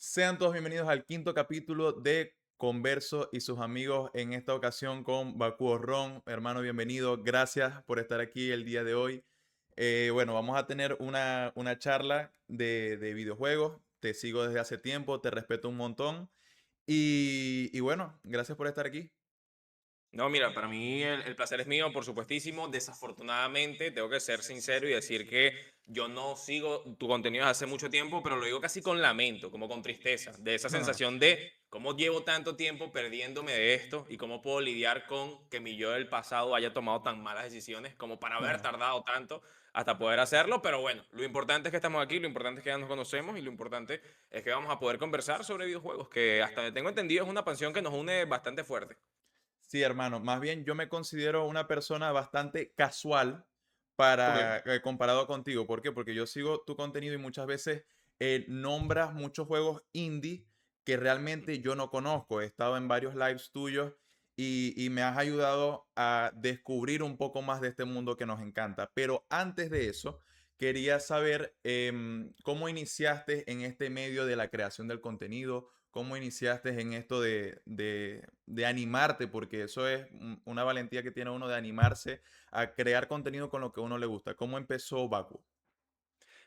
Sean todos bienvenidos al quinto capítulo de Converso y sus amigos, en esta ocasión con Bakú Ron. Hermano, bienvenido. Gracias por estar aquí el día de hoy. Bueno, vamos a tener una charla de videojuegos. Te sigo desde hace tiempo, te respeto un montón. Y bueno, gracias por estar aquí. No, mira, para mí el placer es mío, por supuestísimo. Desafortunadamente, tengo que ser sincero y decir que yo no sigo tu contenido desde hace mucho tiempo, pero lo digo casi con lamento, como con tristeza, de esa sensación de cómo llevo tanto tiempo perdiéndome de esto y cómo puedo lidiar con que mi yo del pasado haya tomado tan malas decisiones como para haber tardado tanto hasta poder hacerlo. Pero bueno, lo importante es que estamos aquí, lo importante es que ya nos conocemos y lo importante es que vamos a poder conversar sobre videojuegos, que hasta donde tengo entendido es una pasión que nos une bastante fuerte. Sí, hermano, más bien yo me considero una persona bastante casual Ok. comparado contigo. ¿Por qué? Porque yo sigo tu contenido y muchas veces nombras muchos juegos indie que realmente yo no conozco. He estado en varios lives tuyos y me has ayudado a descubrir un poco más de este mundo que nos encanta. Pero antes de eso, quería saber cómo iniciaste en este medio de la creación del contenido. ¿Cómo iniciaste en esto de animarte? Porque eso es una valentía que tiene uno de animarse a crear contenido con lo que a uno le gusta. ¿Cómo empezó Baku?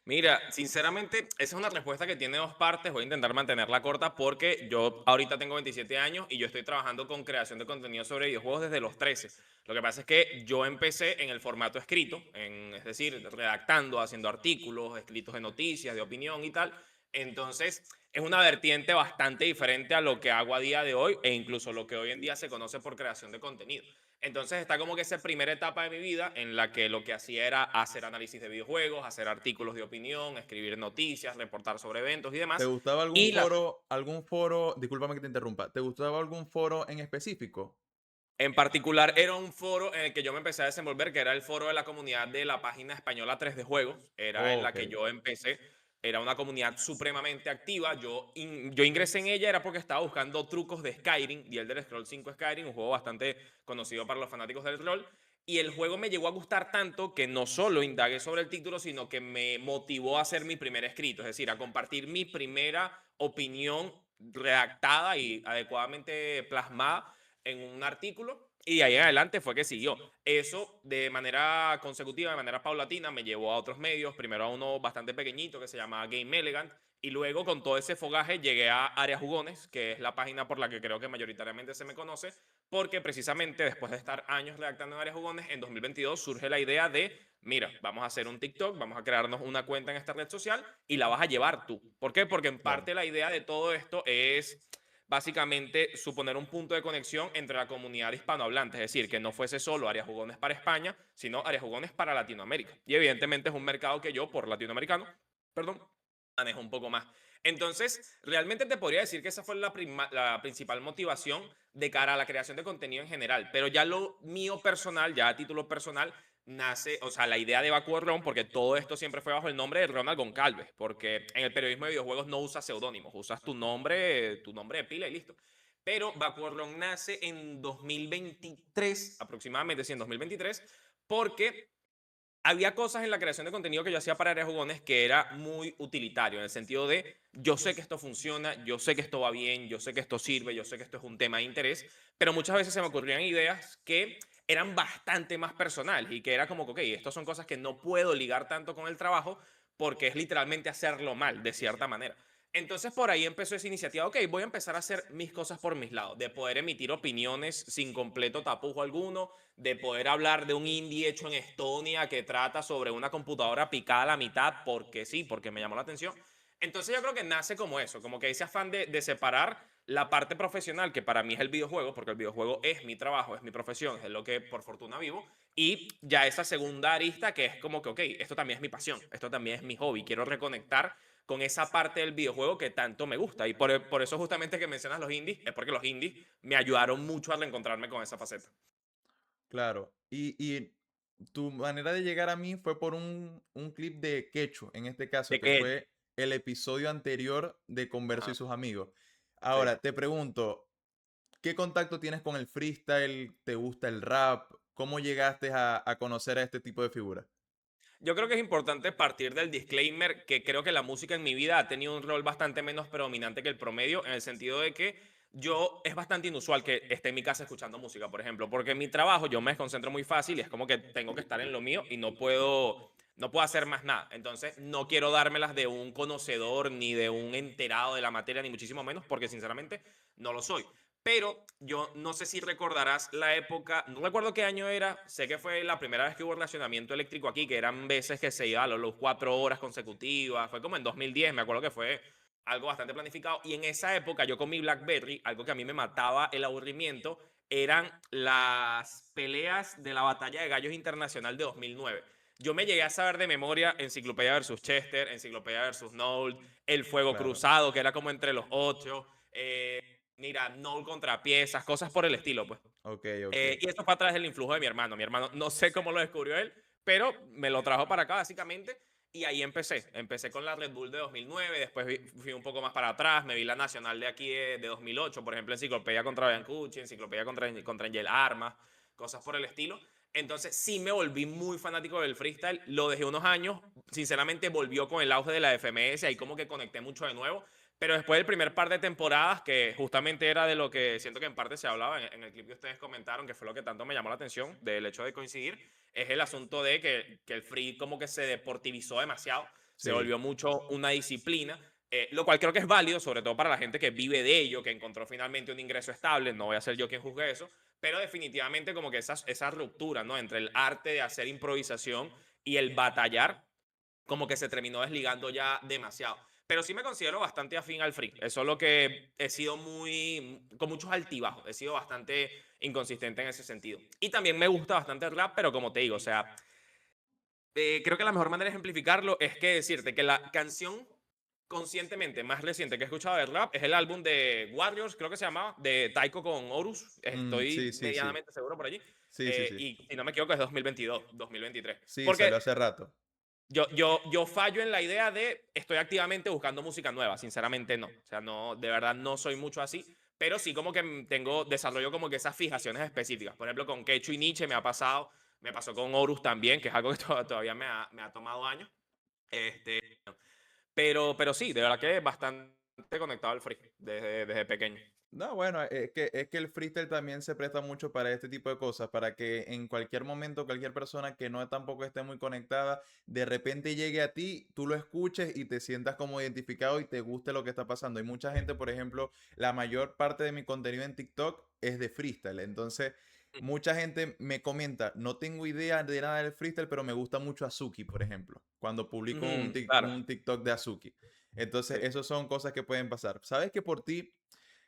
Mira, sinceramente, esa es una respuesta que tiene dos partes. Voy a intentar mantenerla corta porque yo ahorita tengo 27 años y yo estoy trabajando con creación de contenido sobre videojuegos desde los 13. Lo que pasa es que yo empecé en el formato escrito, es decir, redactando, haciendo artículos, escritos de noticias, de opinión y tal. Entonces, es una vertiente bastante diferente a lo que hago a día de hoy e incluso lo que hoy en día se conoce por creación de contenido. Entonces está como que esa primera etapa de mi vida en la que lo que hacía era hacer análisis de videojuegos, hacer artículos de opinión, escribir noticias, reportar sobre eventos y ¿Te demás. gustaba Y la, algún foro, discúlpame que te interrumpa, ¿te gustaba algún foro en específico? en particular era un foro en el que yo me empecé a desenvolver, que era el foro de la comunidad de la página española 3D Juegos. Era en la Ok, que yo empecé. Era una comunidad supremamente activa. Yo ingresé en ella era porque estaba buscando trucos de Skyrim, The Elder Scrolls 5 Skyrim, un juego bastante conocido para los fanáticos del rol. Y el juego me llegó a gustar tanto que no solo indagué sobre el título, sino que me motivó a hacer mi primer escrito, es decir, a compartir mi primera opinión redactada y adecuadamente plasmada en un artículo y de ahí en adelante fue que siguió. Eso de manera consecutiva, de manera paulatina, me llevó a otros medios, primero a uno bastante pequeñito que se llamaba Game Elegant, y luego con todo ese fogaje llegué a Área Jugones, que es la página por la que creo que mayoritariamente se me conoce, porque precisamente después de estar años redactando en Área Jugones, en 2022 surge la idea de, mira, vamos a hacer un TikTok, vamos a crearnos una cuenta en esta red social y la vas a llevar tú. ¿Por qué? Porque en claro. parte la idea de todo esto es básicamente suponer un punto de conexión entre la comunidad hispanohablante, es decir, que no fuese solo áreas jugones para España, sino áreas jugones para Latinoamérica. Y evidentemente es un mercado que yo, por latinoamericano, perdón, manejo un poco más. Entonces, realmente te podría decir que esa fue la principal motivación de cara a la creación de contenido en general, pero ya lo mío personal, ya a título personal, nace, o sea, la idea de Baku Ron, porque todo esto siempre fue bajo el nombre de Ronald Goncalves, porque en el periodismo de videojuegos no usas seudónimos, usas tu nombre de pila y listo. Pero Baku Ron nace en 2023, aproximadamente, sí, en 2023, porque había cosas en la creación de contenido que yo hacía para Áreas Jugones que era muy utilitario, en el sentido de yo sé que esto funciona, yo sé que esto va bien, yo sé que esto sirve, yo sé que esto es un tema de interés, pero muchas veces se me ocurrían ideas que eran bastante más personales y que era como que, ok, estas son cosas que no puedo ligar tanto con el trabajo porque es literalmente hacerlo mal, de cierta manera. Entonces por ahí empezó esa iniciativa, ok, voy a empezar a hacer mis cosas por mis lados, de poder emitir opiniones sin completo tapujo alguno, de poder hablar de un indie hecho en Estonia que trata sobre una computadora picada a la mitad, porque sí, porque me llamó la atención. Entonces yo creo que nace como eso, como que ese afán de separar la parte profesional, que para mí es el videojuego, porque el videojuego es mi trabajo, es mi profesión, es lo que por fortuna vivo, y ya esa segunda arista que es como que, ok, esto también es mi pasión, esto también es mi hobby, quiero reconectar con esa parte del videojuego que tanto me gusta. Y por eso justamente que mencionas los indies, es porque los indies me ayudaron mucho a reencontrarme con esa faceta. Claro. Y tu manera de llegar a mí fue por un clip de Quechu, en este caso, De que que, fue el episodio anterior de Converso y ajá, sus amigos. sí. Ahora, te pregunto, ¿qué contacto tienes con el freestyle? ¿Te gusta el rap? ¿Cómo llegaste a conocer a este tipo de figuras? Yo creo que es importante partir del disclaimer que creo que la música en mi vida ha tenido un rol bastante menos predominante que el promedio, en el sentido de que yo es bastante inusual que esté en mi casa escuchando música, por ejemplo, porque en mi trabajo yo me desconcentro muy fácil y es como que tengo que estar en lo mío y no puedo hacer más nada. Entonces, no quiero dármelas de un conocedor ni de un enterado de la materia, ni muchísimo menos, porque sinceramente no lo soy. Pero yo no sé si recordarás la época, no recuerdo qué año era, sé que fue la primera vez que hubo racionamiento eléctrico aquí, que eran veces que se iba a los 4 horas consecutivas, fue como en 2010, me acuerdo que fue algo bastante planificado, y en esa época yo con mi BlackBerry, algo que a mí me mataba el aburrimiento, eran las peleas de la batalla de gallos internacional de 2009. Yo me llegué a saber de memoria Enciclopedia versus Chester, Enciclopedia versus Nold, El Fuego Claro. Cruzado, que era como entre los ocho, mira, Nold contra piezas, cosas por el estilo, pues. Ok, ok. Y esto fue a través del influjo de mi hermano. Mi hermano, no sé cómo lo descubrió él, pero me lo trajo para acá básicamente. Y ahí empecé. Empecé con la Red Bull de 2009, después fui un poco más para atrás, me vi la Nacional de aquí de 2008, por ejemplo, Enciclopedia contra Biancucci, Enciclopedia contra Angel Armas, cosas por el estilo. Entonces sí me volví muy fanático del freestyle, lo dejé unos años, sinceramente volvió con el auge de la FMS, ahí como que conecté mucho de nuevo, pero después del primer par de temporadas, que justamente era de lo que siento que en parte se hablaba en el clip que ustedes comentaron, que fue lo que tanto me llamó la atención del hecho de coincidir, es el asunto de que el free como que se deportivizó demasiado, se Sí, volvió mucho una disciplina, lo cual creo que es válido, sobre todo para la gente que vive de ello, que encontró finalmente un ingreso estable, no voy a ser yo quien juzgue eso, pero definitivamente como que esa ruptura, ¿no? Entre el arte de hacer improvisación y el batallar, como que se terminó desligando ya demasiado. Pero sí me considero bastante afín al free. Eso es lo que he sido con muchos altibajos. He sido bastante inconsistente en ese sentido. Y también me gusta bastante el rap, pero como te digo, o sea, creo que la mejor manera de ejemplificarlo es que decirte que la canción conscientemente más reciente que he escuchado de rap es el álbum de Warriors, creo que se llamaba, de Taiko con Horus. Sí, Estoy sí, sí. medianamente seguro por allí. Sí, sí, sí. Y si no me equivoco es 2022, 2023. Sí, Porque salió hace rato. yo fallo en la idea de estoy activamente buscando música nueva, sinceramente no. O sea, no, de verdad no soy mucho así, pero sí como que desarrollo como que esas fijaciones específicas. Por ejemplo, con Quechu y Nietzsche me ha pasado, me pasó con Horus también, que es algo que todavía me ha tomado años. Este, pero sí, de verdad que bastante conectado al free desde pequeño. No, bueno, es que el freestyle también se presta mucho para este tipo de cosas, para que en cualquier momento cualquier persona que no tampoco esté muy conectada, de repente llegue a ti, tú lo escuches y te sientas como identificado y te guste lo que está pasando. Hay mucha gente, por ejemplo, la mayor parte de mi contenido en TikTok es de freestyle, entonces mucha gente me comenta, no tengo idea de nada del freestyle, pero me gusta mucho Azuki, por ejemplo, cuando publico un, Ujú, claro, un TikTok de Azuki. Entonces, sí. esas son cosas que pueden pasar. ¿Sabes que por ti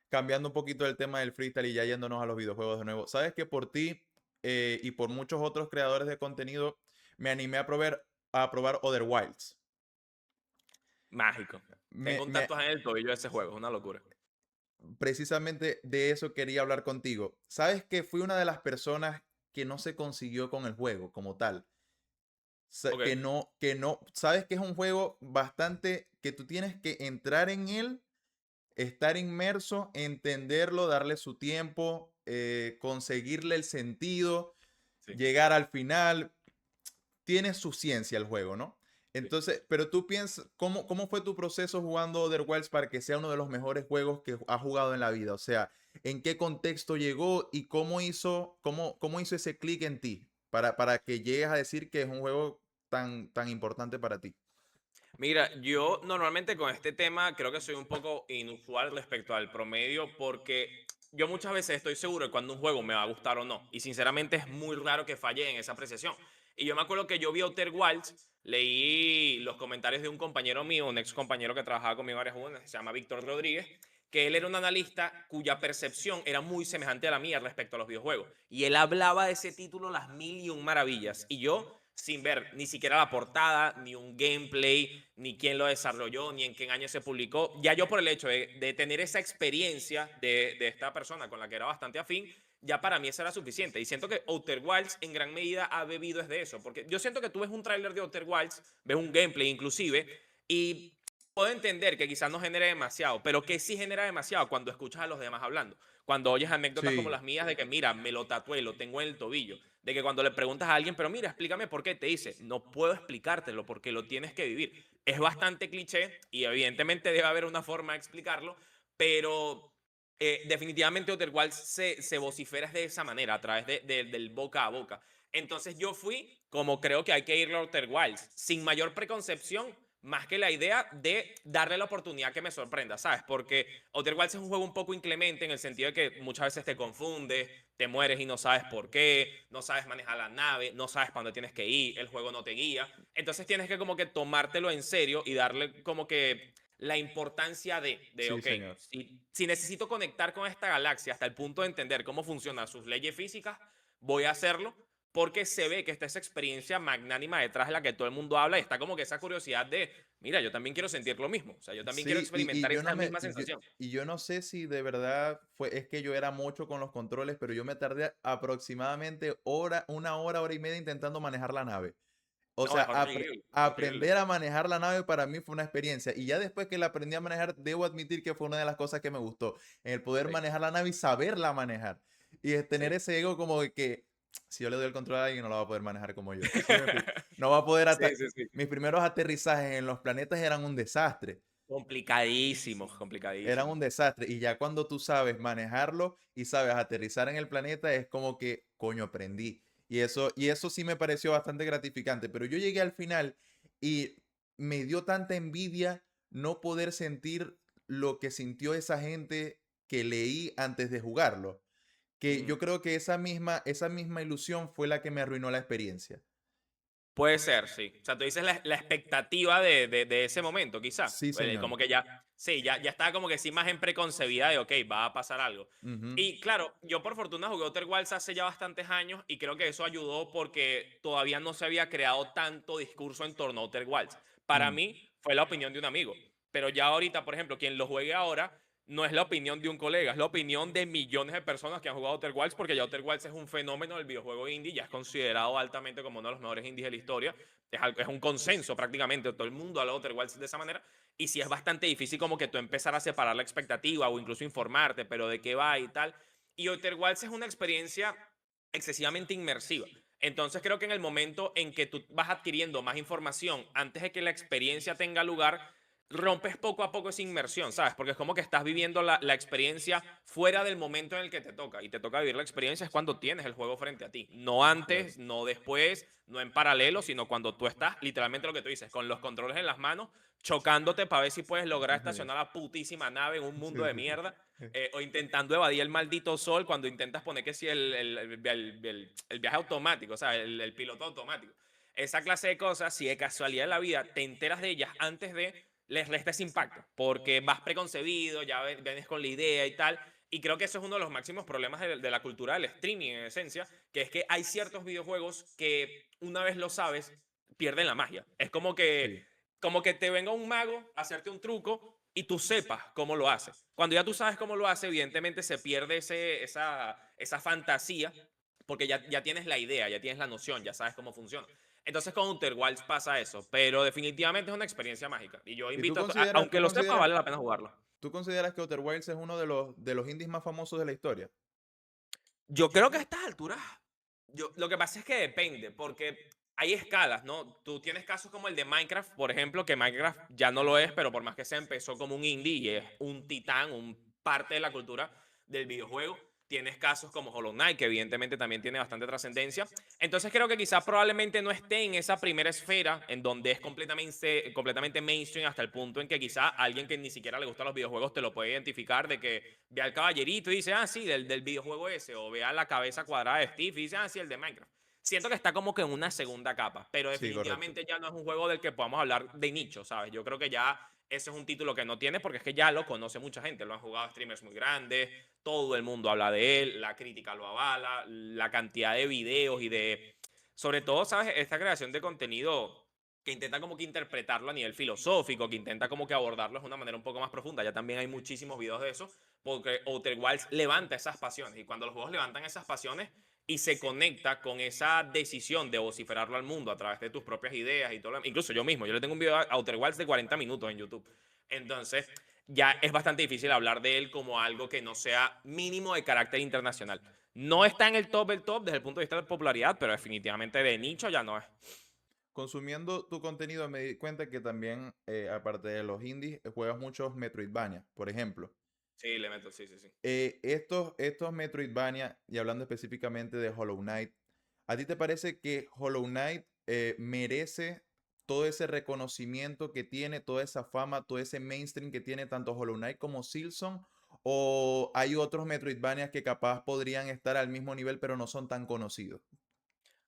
cambiando un poquito el tema del freestyle y ya yéndonos a los videojuegos de nuevo, sabes que por ti y por muchos otros creadores de contenido me animé a probar Other Wilds? Mágico. Me, Tengo un me- tatuaje en el tobillo de ese juego, es una locura. precisamente de eso quería hablar contigo. Sabes que fui una de las personas que no se consiguió con el juego como tal. Ok. Que no, sabes que es un juego bastante que tú tienes que entrar en él, estar inmerso, entenderlo, darle su tiempo, conseguirle el sentido, Sí, llegar al final. Tiene su ciencia el juego, ¿no? sí. Entonces, pero tú piensas, ¿cómo fue tu proceso jugando Other Wilds para que sea uno de los mejores juegos que has jugado en la vida? O sea, ¿en qué contexto llegó y cómo hizo ese clic en ti para que llegues a decir que es un juego tan importante para ti? Mira, yo normalmente con este tema creo que soy un poco inusual respecto al promedio porque yo muchas veces estoy seguro de cuando un juego me va a gustar o no. Y sinceramente es muy raro que falle en esa apreciación. Y yo me acuerdo que yo vi Outer Wilds, leí los comentarios de un compañero mío, un ex compañero que trabajaba conmigo en áreas jugones, se llama Víctor Rodríguez, que él era un analista cuya percepción era muy semejante a la mía respecto a los videojuegos. Y él hablaba de ese título las mil y un maravillas. Y yo sin ver ni siquiera la portada, ni un gameplay, ni quién lo desarrolló, ni en qué año se publicó. Ya yo por el hecho de tener esa experiencia de esta persona con la que era bastante afín, ya para mí eso era suficiente. Y siento que Outer Wilds en gran medida ha bebido es de eso. Porque yo siento que tú ves un tráiler de Outer Wilds, ves un gameplay inclusive, y puedo entender que quizás no genere demasiado, pero que sí genera demasiado cuando escuchas a los demás hablando. Cuando oyes anécdotas como Sí, las mías de que, mira, me lo tatué, lo tengo en el tobillo. De que cuando le preguntas a alguien, pero mira, explícame por qué, te dice, no puedo explicártelo porque lo tienes que vivir. Es bastante cliché y evidentemente debe haber una forma de explicarlo, pero definitivamente Outer Wilds se vocifera de esa manera, a través del boca a boca. Entonces yo fui, como creo que hay que ir a Outer Wilds, sin mayor preconcepción, más que la idea de darle la oportunidad que me sorprenda, ¿sabes? Porque Outer Wilds es un juego un poco inclemente en el sentido de que muchas veces te confundes, te mueres y no sabes por qué, no sabes manejar la nave, no sabes para dónde tienes que ir, el juego no te guía. Entonces tienes que como que tomártelo en serio y darle como que la importancia de sí, ok, señor. si necesito conectar con esta galaxia hasta el punto de entender cómo funcionan sus leyes físicas, voy a hacerlo porque se ve que está esa experiencia magnánima detrás de la que todo el mundo habla y está como que esa curiosidad de, mira, yo también quiero sentir lo mismo, o sea, yo también quiero Sí, y experimentar yo no esa me, misma sensación. y yo no sé si de verdad es que yo era mucho con los controles, pero yo me tardé aproximadamente hora y media intentando manejar la nave. O No, sea, es horrible, horrible. aprender a manejar la nave para mí fue una experiencia. Y ya después que la aprendí a manejar, debo admitir que fue una de las cosas que me gustó. El poder Sí, manejar la nave y saberla manejar. Y es tener sí. ese ego como de que si yo le doy el control a alguien, no lo va a poder manejar como yo. ¿Sí me explico? No va a poder Sí, sí, sí. Mis primeros aterrizajes en los planetas eran un desastre. Complicadísimo, Eran complicadísimo. un desastre. Y ya cuando tú sabes manejarlo y sabes aterrizar en el planeta, es como que, coño, aprendí. Y eso sí me pareció bastante gratificante. Pero yo llegué al final y me dio tanta envidia no poder sentir lo que sintió esa gente que leí antes de jugarlo. Que Mm. yo creo que esa misma ilusión fue la que me arruinó la experiencia. Puede ser, sí. O sea, tú dices la expectativa de ese momento, quizá. Sí, señor. Como que ya, sí, ya estaba como que sí más en preconcebida de, ok, va a pasar algo. Ujú, Y claro, yo por fortuna jugué Outer Wilds hace ya bastantes años y creo que eso ayudó porque todavía no se había creado tanto discurso en torno a Outer Wilds. Para mm, mí fue la opinión de un amigo. Pero ya ahorita, por ejemplo, quien lo juegue ahora no es la opinión de un colega, es la opinión de millones de personas que han jugado Outer Wilds, porque ya Outer Wilds es un fenómeno del videojuego indie, ya es considerado altamente como uno de los mejores indies de la historia. Es un consenso prácticamente, todo el mundo habla de Outer Wilds de esa manera. Y sí es bastante difícil como que tú empezar a separar la expectativa o incluso informarte, pero de qué va y tal. Y Outer Wilds es una experiencia excesivamente inmersiva. Entonces creo que en el momento en que tú vas adquiriendo más información antes de que la experiencia tenga lugar, rompes poco a poco esa inmersión, ¿sabes? Porque es como que estás viviendo la experiencia fuera del momento en el que te toca. Y te toca vivir la experiencia es cuando tienes el juego frente a ti. No claro. antes, no después, no en paralelo, sino cuando tú estás, literalmente lo que tú dices, con los controles en las manos, chocándote para ver si puedes lograr estacionar la putísima nave en un mundo Sí, de sí, sí. mierda. O intentando evadir el maldito sol cuando intentas poner que si el viaje automático, o sea, el piloto automático. Esa clase de cosas, si de casualidad de la vida te enteras de ellas antes de, les resta ese impacto, porque vas preconcebido, ya vienes con la idea y tal. Y creo que eso es uno de los máximos problemas de la cultura del streaming, en esencia, que es que hay ciertos videojuegos que una vez lo sabes, pierden la magia. Es Sí. como que te venga un mago a hacerte un truco y tú sepas cómo lo hace. Cuando ya tú sabes cómo lo hace, evidentemente se pierde esa fantasía, porque ya tienes la idea, ya tienes la noción, ya sabes cómo funciona. Entonces con Outer Wilds pasa eso, pero definitivamente es una experiencia mágica. Y yo ¿Y invito aunque lo sepa, vale la pena jugarlo. tú consideras que Outer Wilds es uno de los indies más famosos de la historia? Yo creo que a estas alturas, lo que pasa es que depende, porque hay escalas, ¿no? Tú tienes casos como el de Minecraft, por ejemplo, que Minecraft ya no lo es, pero por más que se empezó como un indie y es un titán, un parte de la cultura del videojuego. Tienes casos como Hollow Knight, que evidentemente también tiene bastante trascendencia. Entonces creo que quizás probablemente no esté en esa primera esfera en donde es completamente mainstream hasta el punto en que quizá alguien que ni siquiera le gustan los videojuegos te lo puede identificar de que ve al caballerito y dice, ah, sí, del videojuego ese, o ve a la cabeza cuadrada de Steve y dice, ah, sí, el de Minecraft. Siento que está como que en una segunda capa, pero Sí, correcto. definitivamente ya no es un juego del que podamos hablar de nicho, ¿sabes? Yo creo que ya ese es un título que no tiene porque es que ya lo conoce mucha gente, lo han jugado streamers muy grandes, todo el mundo habla de él, la crítica lo avala, la cantidad de videos y de, sobre todo, ¿sabes? Esta creación de contenido que intenta como que interpretarlo a nivel filosófico, que intenta como que abordarlo de una manera un poco más profunda. Ya también hay muchísimos videos de eso, porque Outer Wilds levanta esas pasiones. Y cuando los juegos levantan esas pasiones y se conecta con esa decisión de vociferarlo al mundo a través de tus propias ideas y todo lo. Incluso yo mismo, yo le tengo un video a Outer Wilds de 40 minutos en YouTube. Entonces, ya es bastante difícil hablar de él como algo que no sea mínimo de carácter internacional. No está en el top del top desde el punto de vista de popularidad, pero definitivamente de nicho ya no es. Consumiendo tu contenido me di cuenta que también, aparte de los indies, juegas muchos Metroidvania, por ejemplo. Sí, le meto, sí, sí, sí. Estos Metroidvania, y hablando específicamente de Hollow Knight, ¿a ti te parece que Hollow Knight merece todo ese reconocimiento que tiene, toda esa fama, todo ese mainstream que tiene tanto Hollow Knight como Silson? ¿O hay otros Metroidvanias que capaz podrían estar al mismo nivel pero no son tan conocidos?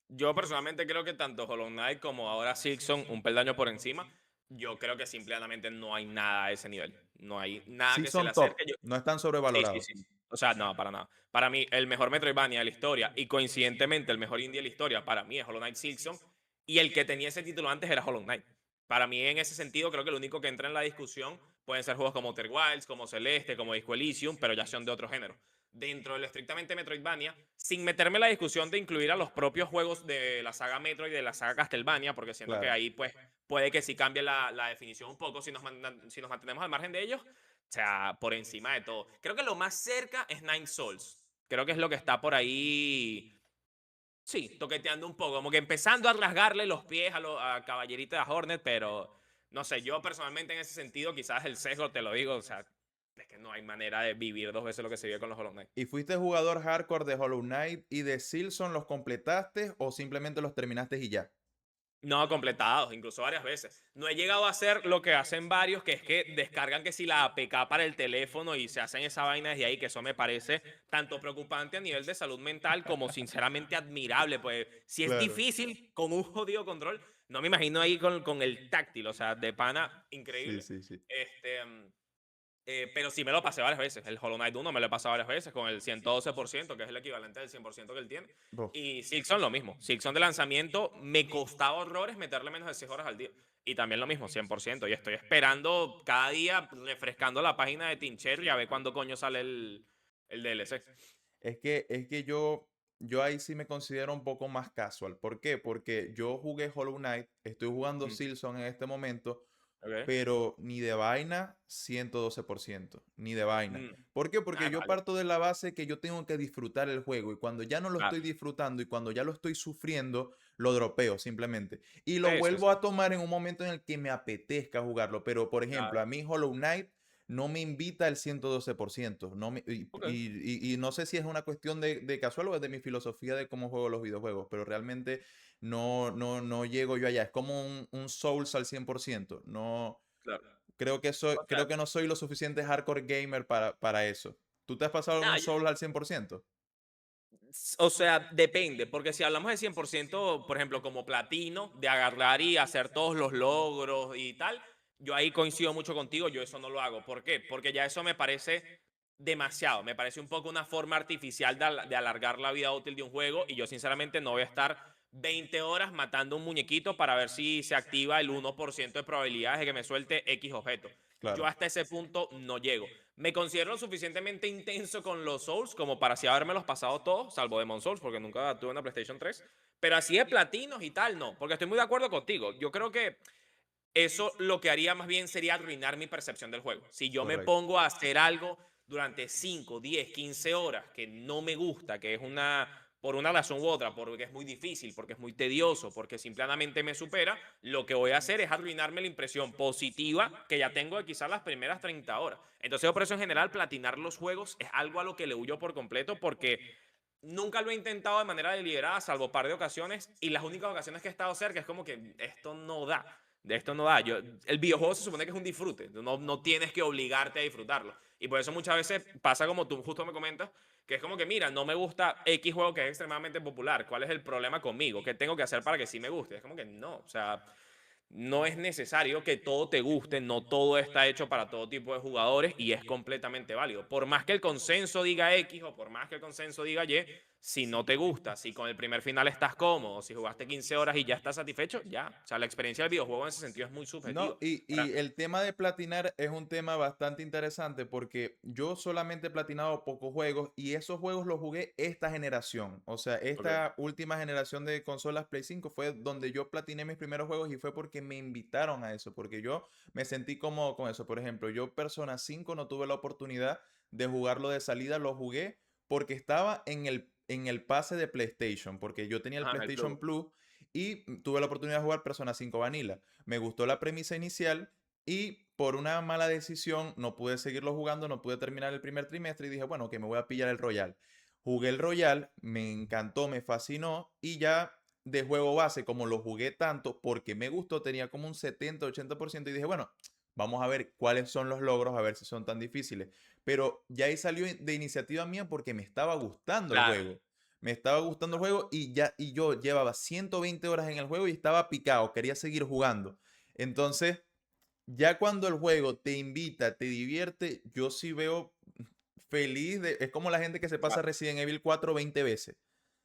Yo personalmente creo que tanto Hollow Knight como ahora Silksong, un peldaño por encima, yo creo que simplemente no hay nada a ese nivel. No hay nada Sí que se le son top, acerque. no están Sí, sí, sobrevalorados. sí. O sea, no, para nada. Para mí, el mejor Metroidvania de la historia y coincidentemente el mejor indie de la historia, para mí es Hollow Knight Silksong. Y el que tenía ese título antes era Hollow Knight. Para mí, en ese sentido, creo que lo único que entra en la discusión pueden ser juegos como Outer Wilds, como Celeste, como Disco Elysium, pero ya son de otro género. Dentro del estrictamente Metroidvania, sin meterme en la discusión de incluir a los propios juegos de la saga Metroid y de la saga Castlevania, porque siento que Claro. ahí pues puede que sí cambie la definición un poco si nos mantenemos al margen de ellos. O sea, por encima de todo. Creo que lo más cerca es Nine Souls. Creo que es lo que está por ahí, sí, toqueteando un poco, como que empezando a rasgarle los pies a Caballerita de Hornet, pero no sé, yo personalmente en ese sentido, quizás el sesgo te lo digo, o sea, es que no hay manera de vivir dos veces lo que se vive con los Hollow Knight. ¿Y fuiste jugador hardcore de Hollow Knight y de Silson, los completaste o simplemente los terminaste y ya? No, completados, incluso varias veces. No he llegado a hacer lo que hacen varios, que es que descargan que si la APK para el teléfono y se hacen esa vaina desde ahí, que eso me parece tanto preocupante a nivel de salud mental como sinceramente admirable. Pues si es Claro. difícil con un jodido control, no me imagino ahí con el táctil, o sea, de pana, Sí, increíble. sí, sí. Pero sí me lo pasé varias veces. El Hollow Knight 1 me lo he pasado varias veces con el 112%, que es el equivalente del 100% que él tiene. Bo. Y Silksong lo mismo. Silksong de lanzamiento me costaba horrores meterle menos de 6 horas al día. Y también lo mismo, 100%. Y estoy esperando cada día, refrescando la página de Team Cherry a ver cuándo coño sale el DLC. Es que yo ahí sí me considero un poco más casual. ¿Por qué? Porque yo jugué Hollow Knight, estoy jugando Mm, Silson en este momento, ok. pero ni de vaina 112%, ni de vaina. Mm, ¿Por qué? Porque ah, yo vale. parto de la base que yo tengo que disfrutar el juego y cuando ya no lo Claro. estoy disfrutando y cuando ya lo estoy sufriendo, lo dropeo simplemente. Y lo Sí, sí, vuelvo sí. a tomar en un momento en el que me apetezca jugarlo. Pero, por ejemplo, Claro. a mí Hollow Knight no me invita al 112%. No me, Ok. y no sé si es una cuestión de casual o es de mi filosofía de cómo juego los videojuegos, pero realmente no llego yo allá. Es como un Souls al 100%. No, Claro. O creo sea, que no soy lo suficiente hardcore gamer para eso. ¿Tú te has pasado algún nada, Souls al 100%? O sea, depende, porque si hablamos de 100%, por ejemplo, como platino, de agarrar y hacer todos los logros y tal, yo ahí coincido mucho contigo, yo eso no lo hago. ¿Por qué? Porque ya eso me parece demasiado, me parece un poco una forma artificial de alargar la vida útil de un juego y yo sinceramente no voy a estar 20 horas matando un muñequito para ver si se activa el 1% de probabilidades de que me suelte X objeto. Yo Claro, hasta ese punto no llego. Me considero lo suficientemente intenso con los Souls como para así haberme los pasado todos, salvo Demon Souls, porque nunca tuve una PlayStation 3. Pero así de platinos y tal, no. Porque estoy muy de acuerdo contigo. Yo creo que eso lo que haría más bien sería arruinar mi percepción del juego. Si yo me correcto. pongo a hacer algo durante 5, 10, 15 horas que no me gusta, que es por una razón u otra, porque es muy difícil, porque es muy tedioso, porque simplemente me supera, lo que voy a hacer es arruinarme la impresión positiva que ya tengo de quizás las primeras 30 horas. Entonces, yo por eso en general platinar los juegos es algo a lo que le huyo por completo, porque nunca lo he intentado de manera deliberada, salvo un par de ocasiones, y las únicas ocasiones que he estado cerca es como que esto no da. De esto no da. El videojuego se supone que es un disfrute. No tienes que obligarte a disfrutarlo. Y por eso muchas veces pasa como tú justo me comentas, que es como que, mira, no me gusta X juego que es extremadamente popular. ¿Cuál es el problema conmigo? ¿Qué tengo que hacer para que sí me guste? Es como que no. O sea, no es necesario que todo te guste, no todo está hecho para todo tipo de jugadores y es completamente válido. Por más que el consenso diga X o por más que el consenso diga Y, si no te gusta, si con el primer final estás cómodo, si jugaste 15 horas y ya estás satisfecho, ya. O sea, la experiencia del videojuego en ese sentido es muy No, subjetiva. y el tema de platinar es un tema bastante interesante porque yo solamente he platinado pocos juegos y esos juegos los jugué esta generación. O sea, Ok. esta última generación de consolas Play 5 fue donde yo platiné mis primeros juegos y fue porque porque me invitaron a eso, porque yo me sentí cómodo con eso. Por ejemplo, yo Persona 5 no tuve la oportunidad de jugarlo de salida, lo jugué porque estaba en el pase de PlayStation, porque yo tenía el Ah, en el PlayStation club. Plus y tuve la oportunidad de jugar Persona 5 Vanilla. Me gustó la premisa inicial y por una mala decisión no pude seguirlo jugando, no pude terminar el primer trimestre y dije, bueno, que me voy a pillar el Royal. Jugué el Royal, me encantó, me fascinó y ya de juego base, como lo jugué tanto porque me gustó, tenía como un 70-80% y dije, bueno, vamos a ver cuáles son los logros, a ver si son tan difíciles. Pero ya ahí salió de iniciativa mía porque me estaba gustando el Claro. juego. Me estaba gustando el juego y yo llevaba 120 horas en el juego y estaba picado, quería seguir jugando. Entonces, ya cuando el juego te invita, te divierte, yo sí veo feliz es como la gente que se pasa Claro. Resident Evil 4 20 veces.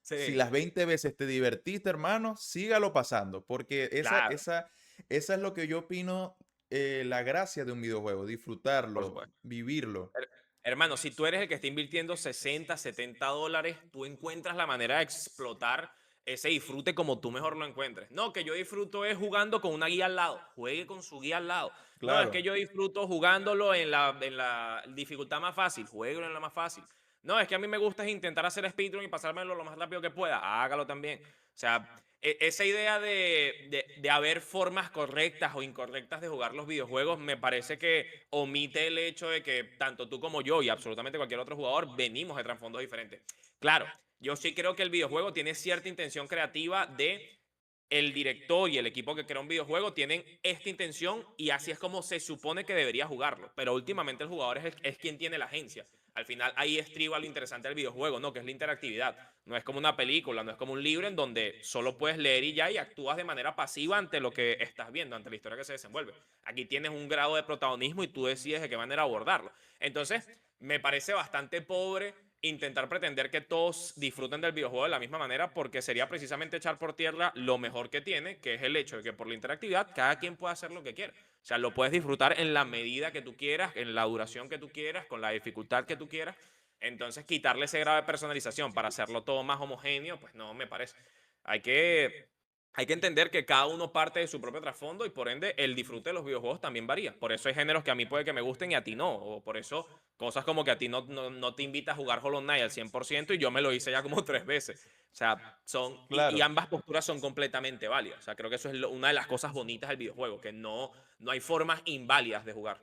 Si Sí, las 20 veces te divertiste, hermano, sígalo pasando, porque claro, esa es lo que yo opino, la gracia de un videojuego, por disfrutarlo, supuesto. vivirlo. Her- Hermano, si tú eres el que está invirtiendo 60, $70, tú encuentras la manera de explotar ese disfrute como tú mejor lo encuentres. No, que yo disfruto es jugando con una guía al lado. Juegue con su guía al lado. No, es que Claro, yo disfruto jugándolo en la dificultad más fácil. Jueguelo en la más fácil. No, es que a mí me gusta es intentar hacer speedrun y pasármelo lo más rápido que pueda. Hágalo también. O sea, esa idea de haber formas correctas o incorrectas de jugar los videojuegos me parece que omite el hecho de que tanto tú como yo y absolutamente cualquier otro jugador venimos de trasfondos diferentes. Claro, yo sí creo que el videojuego tiene cierta intención creativa de el director y el equipo que crea un videojuego tienen esta intención y así es como se supone que debería jugarlo. Pero últimamente el jugador es quien tiene la agencia. Al final ahí estriba lo interesante del videojuego, ¿no? Que es la interactividad. No es como una película, no es como un libro en donde solo puedes leer y ya y actúas de manera pasiva ante lo que estás viendo, ante la historia que se desenvuelve. Aquí tienes un grado de protagonismo y tú decides de qué manera abordarlo. Entonces, me parece bastante pobre intentar pretender que todos disfruten del videojuego de la misma manera porque sería precisamente echar por tierra lo mejor que tiene, que es el hecho de que por la interactividad cada quien puede hacer lo que quiera. O sea, lo puedes disfrutar en la medida que tú quieras, en la duración que tú quieras, con la dificultad que tú quieras. Entonces, quitarle ese grado de personalización para hacerlo todo más homogéneo, pues no me parece. Hay que, hay que entender que cada uno parte de su propio trasfondo y por ende el disfrute de los videojuegos también varía. Por eso hay géneros que a mí puede que me gusten y a ti no. O por eso cosas como que a ti no te invita a jugar Hollow Knight al 100% y yo me lo hice ya como 3 veces. O sea, y claro, ambas posturas son completamente válidas. O sea, creo que eso es una de las cosas bonitas del videojuego, que no hay formas inválidas de jugar.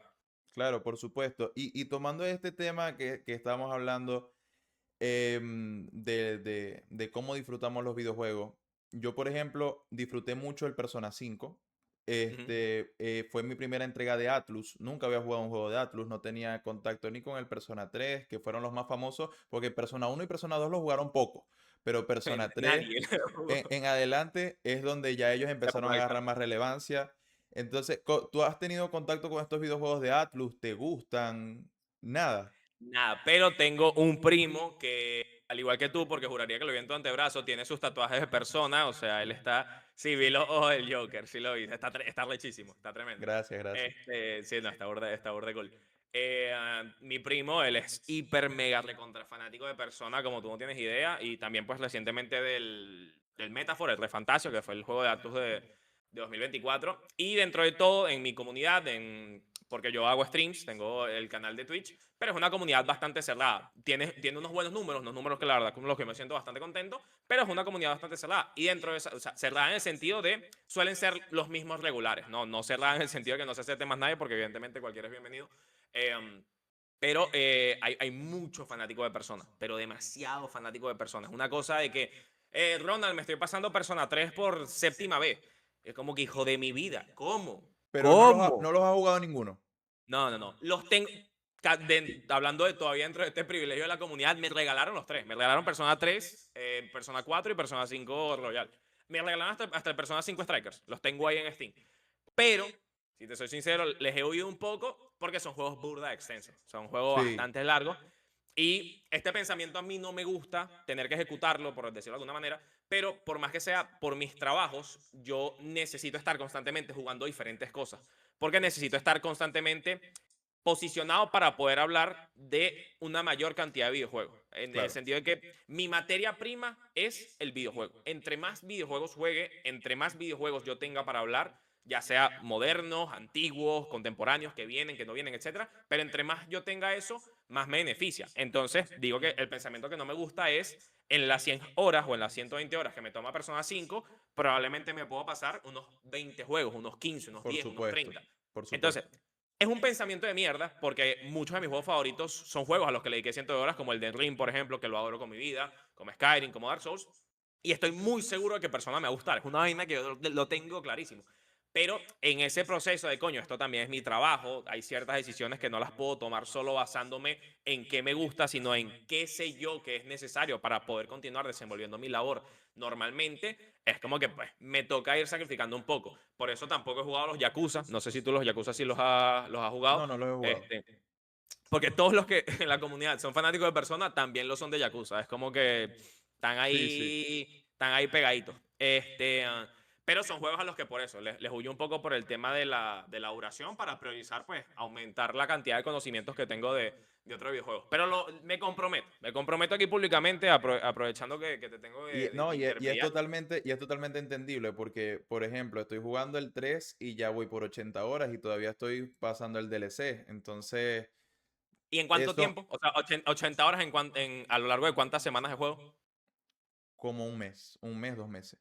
claro, por supuesto. Y tomando este tema que estábamos hablando, de cómo disfrutamos los videojuegos. Yo, por ejemplo, disfruté mucho el Persona 5. Ujú. Fue mi primera entrega de Atlus. Nunca había jugado un juego de Atlus. No tenía contacto ni con el Persona 3, que fueron los más famosos, porque Persona 1 y Persona 2 lo jugaron poco. Pero Persona 3 Nadie. en adelante es donde ya ellos Se empezaron a agarrar popularizaron. más relevancia. Entonces, ¿tú has tenido contacto con estos videojuegos de Atlus? ¿Te gustan? Nada. Nada, pero tengo un primo que, al igual que tú, porque juraría que lo vi en tu antebrazo, tiene sus tatuajes de persona, o sea, él está, sí, vi los ojos del Joker, sí lo vi, está rechísimo, está tremendo. Gracias, gracias. Sí, no, está burda de cool. Mi primo, él es hiper mega recontra fanático de persona, como tú no tienes idea, y también pues recientemente del Metaphor, el Refantasio, que fue el juego de Atlus de 2024. Y dentro de todo, en mi comunidad, porque yo hago streams, tengo el canal de Twitch, pero es una comunidad bastante cerrada. Tiene unos números que la verdad con los que me siento bastante contento, pero es una comunidad bastante cerrada. Y dentro de esa, o sea, cerrada en el sentido de suelen ser los mismos regulares, no cerrada en el sentido de que no se acepte más nadie, porque evidentemente cualquiera es bienvenido. Pero hay muchos fanáticos de personas, pero demasiado fanáticos de personas. Una cosa de que, Ronald, me estoy pasando Persona 3 por séptima vez. Es como que hijo de mi vida. ¿Cómo? Pero ¿Cómo? no los ha jugado ninguno. No. Los tengo. Hablando de todavía dentro de este privilegio de la comunidad, me regalaron los tres. Me regalaron Persona 3, Persona 4 y Persona 5 Royal. Me regalaron hasta el Persona 5 Strikers. Los tengo ahí en Steam. Pero, si te soy sincero, les he oído un poco porque son juegos burda extensos. Son juegos Sí, bastante largos. Y este pensamiento a mí no me gusta tener que ejecutarlo, por decirlo de alguna manera, pero por más que sea por mis trabajos, yo necesito estar constantemente jugando diferentes cosas, porque necesito estar constantemente posicionado para poder hablar de una mayor cantidad de videojuegos. En el claro. sentido de que mi materia prima es el videojuego. Entre más videojuegos juegue, entre más videojuegos yo tenga para hablar, ya sea modernos, antiguos, contemporáneos, que vienen, que no vienen, etcétera. Pero entre más yo tenga eso, más me beneficia. Entonces, digo que el pensamiento que no me gusta es en las 100 horas o en las 120 horas que me toma Persona 5, probablemente me puedo pasar unos 20 juegos, unos 15, unos Por 10, unos supuesto, 30. por Entonces, supuesto. es un pensamiento de mierda porque muchos de mis juegos favoritos son juegos a los que le dediqué cientos de horas, como el de Ring, por ejemplo, que lo adoro con mi vida, como Skyrim, como Dark Souls. Y estoy muy seguro de que Persona me va a gustar. Es una vaina que yo lo tengo clarísimo. Pero en ese proceso de coño, esto también es mi trabajo, hay ciertas decisiones que no las puedo tomar solo basándome en qué me gusta, sino en qué sé yo que es necesario para poder continuar desenvolviendo mi labor. Normalmente es como que pues me toca ir sacrificando un poco. Por eso tampoco he jugado los Yakuza. No sé si tú los Yakuza sí los has jugado. No, no lo he jugado. Este, porque todos los que en la comunidad son fanáticos de Persona también lo son de Yakuza. Es como que Sí, sí. están ahí pegaditos. Pero son juegos a los que por eso les huyo un poco por el tema de la duración para priorizar, pues, aumentar la cantidad de conocimientos que tengo de otros videojuegos. Pero me comprometo aquí públicamente, aprovechando que te tengo No, de y intermediario. es totalmente entendible porque, por ejemplo, estoy jugando el 3 y ya voy por 80 horas y todavía estoy pasando el DLC. Entonces, ¿Y en cuánto eso tiempo? O sea, 80 horas a lo largo de cuántas semanas de juego. como un mes, 2 meses.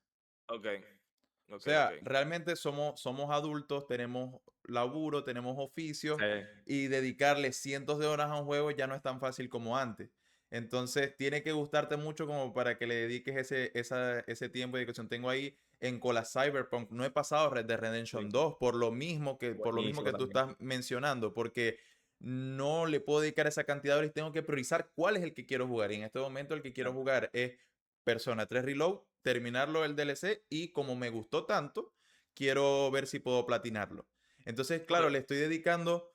Ok, O ok, ok. sea, realmente somos adultos, tenemos laburo, tenemos oficios Sí. y dedicarle cientos de horas a un juego ya no es tan fácil como antes. Entonces, tiene que gustarte mucho como para que le dediques ese tiempo de dedicación. Tengo ahí en cola Cyberpunk. No he pasado Red Dead Redemption Sí, 2 por lo mismo buenísimo que tú también. estás mencionando, porque no le puedo dedicar esa cantidad de horas y tengo que priorizar cuál es el que quiero jugar. Y en este momento el que quiero Claro. jugar es Persona 3 Reload, terminarlo el DLC y como me gustó tanto, quiero ver si puedo platinarlo. Entonces, Ok. claro, le estoy dedicando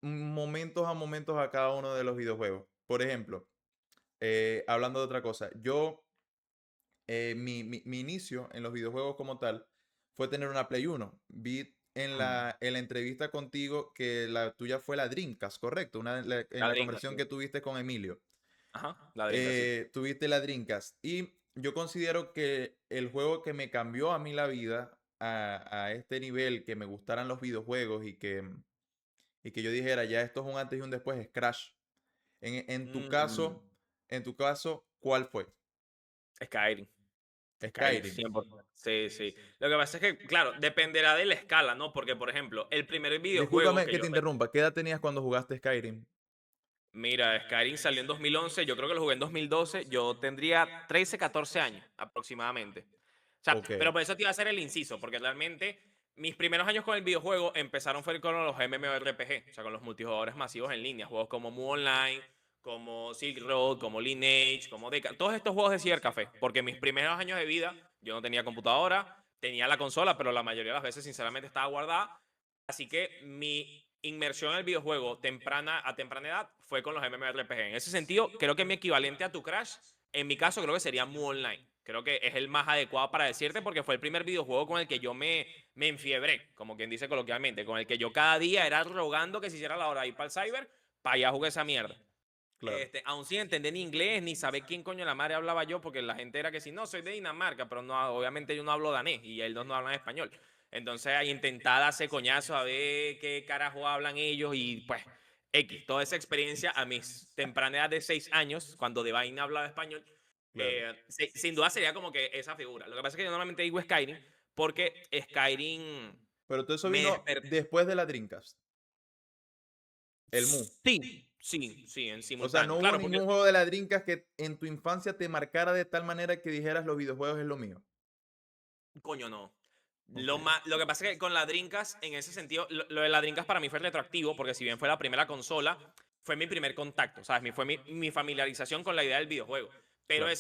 momentos a cada uno de los videojuegos. Por ejemplo, hablando de otra cosa, mi inicio en los videojuegos como tal fue tener una Play 1. Vi en Mm. la entrevista contigo que la tuya fue la Dreamcast, ¿correcto? En La la Drinkas, conversación sí. que tuviste con Emilio. Ajá, la Drinkas, sí. Tuviste la Dreamcast. Y yo considero que el juego que me cambió a mí la vida a este nivel, que me gustaran los videojuegos y que yo dijera, ya esto es un antes y un después, es Crash. En tu Mm, caso, en tu caso, ¿cuál fue? Skyrim. Skyrim, Skyrim. 100%. Sí, sí. Lo que pasa es que, claro, dependerá de la escala, ¿no? Porque, por ejemplo, el primer videojuego Discúlpame que que yo... te interrumpa. ¿Qué edad tenías cuando jugaste Skyrim? Mira, Skyrim salió en 2011, yo creo que lo jugué en 2012, yo tendría 13, 14 años aproximadamente. O sea, Ok, pero por eso te iba a hacer el inciso, porque realmente mis primeros años con el videojuego empezaron fue con los MMORPG, o sea, con los multijugadores masivos en línea, juegos como Mu Online, como Silk Road, como Lineage, como Deca, todos estos juegos de Cybercafé, porque mis primeros años de vida yo no tenía computadora, tenía la consola, pero la mayoría de las veces sinceramente estaba guardada. Así que mi inmersión en el videojuego a temprana edad fue con los MMORPG. En ese sentido, creo que mi equivalente a tu Crash, en mi caso, creo que sería Mu Online. Creo que es el más adecuado para decirte porque fue el primer videojuego con el que yo me enfiebré, como quien dice coloquialmente, con el que yo cada día era rogando que se hiciera la hora de ir para el cyber, para allá jugar esa mierda. claro, Aún sin entender ni inglés, ni saber quién coño de la madre hablaba yo, porque la gente era que si no, soy de Dinamarca, pero no, obviamente yo no hablo danés y ellos no hablan español. Entonces, ahí intentar hacer coñazo a ver qué carajo hablan ellos y pues, X, toda esa experiencia a mis temprana edad de 6 años, cuando de vaina hablaba español, claro. sin duda sería como que esa figura. Lo que pasa es que yo normalmente digo Skyrim porque Skyrim Pero todo eso me vino despertó. después de la Dreamcast, el Mu. Sí, sí, sí, en O sea, simultáneo. no hubo Claro, porque ningún juego de la Dreamcast que en tu infancia te marcara de tal manera que dijeras los videojuegos es lo mío. coño, no. Ok, Lo que pasa es que con la Dreamcast, en ese sentido, lo de la Dreamcast para mí fue retroactivo, porque si bien fue la primera consola, fue mi primer contacto, ¿sabes? Fue mi familiarización con la idea del videojuego. Pero claro,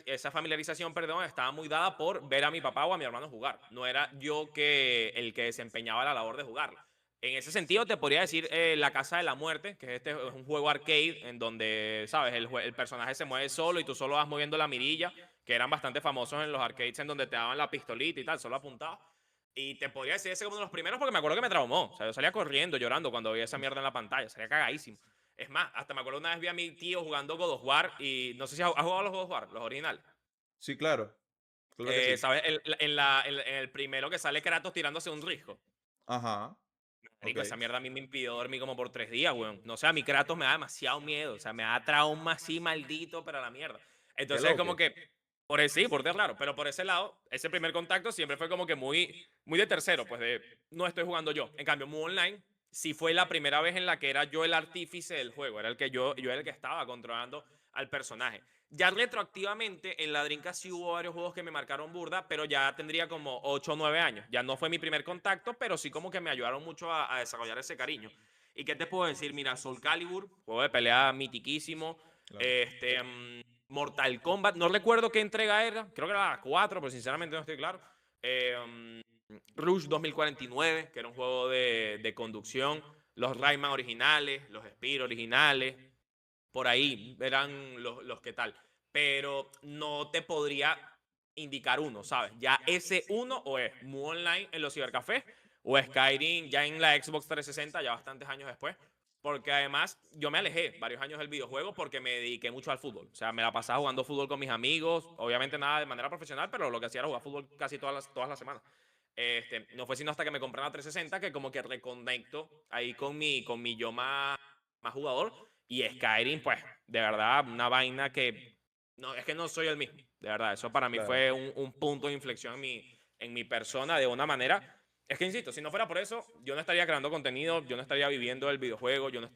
esa familiarización, perdón, estaba muy dada por ver a mi papá o a mi hermano jugar. No era yo el que desempeñaba la labor de jugarla. En ese sentido, te podría decir La Casa de la Muerte, que es un juego arcade en donde, ¿sabes? El personaje se mueve solo y tú solo vas moviendo la mirilla, que eran bastante famosos en los arcades en donde te daban la pistolita y tal, solo apuntaba. Y te podría decir ese como uno de los primeros porque me acuerdo que me traumó. O sea, yo salía corriendo, llorando cuando veía esa mierda en la pantalla. Salía cagadísimo. Es más, hasta me acuerdo una vez vi a mi tío jugando God of War y no sé si has jugado los God of War, los originales. sí, claro. Claro que sí. ¿Sabes? En el primero que sale Kratos tirándose un risco. Ajá. Ok. Marico, esa mierda a mí me impidió dormir como por 3 días, weón. No sé, a mi Kratos me da demasiado miedo. O sea, me da trauma así maldito para la mierda. Qué Entonces es como loco. que, sí, por claro, pero por ese lado, ese primer contacto siempre fue como que muy de tercero, pues de no estoy jugando yo. En cambio, Mu Online sí fue la primera vez en la que era yo el artífice del juego. Era el que yo era el que estaba controlando al personaje. Ya retroactivamente en la Dreamcast sí hubo varios juegos que me marcaron burda, pero ya tendría como 8 o 9 años. Ya no fue mi primer contacto, pero sí como que me ayudaron mucho a desarrollar ese cariño. ¿Y qué te puedo decir? Mira, Soul Calibur, juego de pelea mitiquísimo. Claro. Mortal Kombat, no recuerdo qué entrega era, creo que era la 4, pero sinceramente no estoy claro. Rush 2049, que era un juego de conducción. Los Rayman originales, los Spyro originales, por ahí eran los que tal. Pero no te podría indicar uno, ¿sabes? Ya ese uno o es Mu Online en los cibercafés o Skyrim ya en la Xbox 360, ya bastantes años después. Porque además yo me alejé varios años del videojuego porque me dediqué mucho al fútbol. O sea, me la pasaba jugando fútbol con mis amigos. Obviamente nada de manera profesional, pero lo que hacía era jugar fútbol casi todas las semanas. No fue sino hasta que me compré la 360 que como que reconecto ahí con mi yo más jugador. Y Skyrim, pues, de verdad, una vaina que... No, es que no soy el mismo. De verdad, eso para mí Claro. fue un punto de inflexión en mi persona de una manera. Es que insisto, si no fuera por eso, yo no estaría creando contenido, yo no estaría viviendo el videojuego, yo no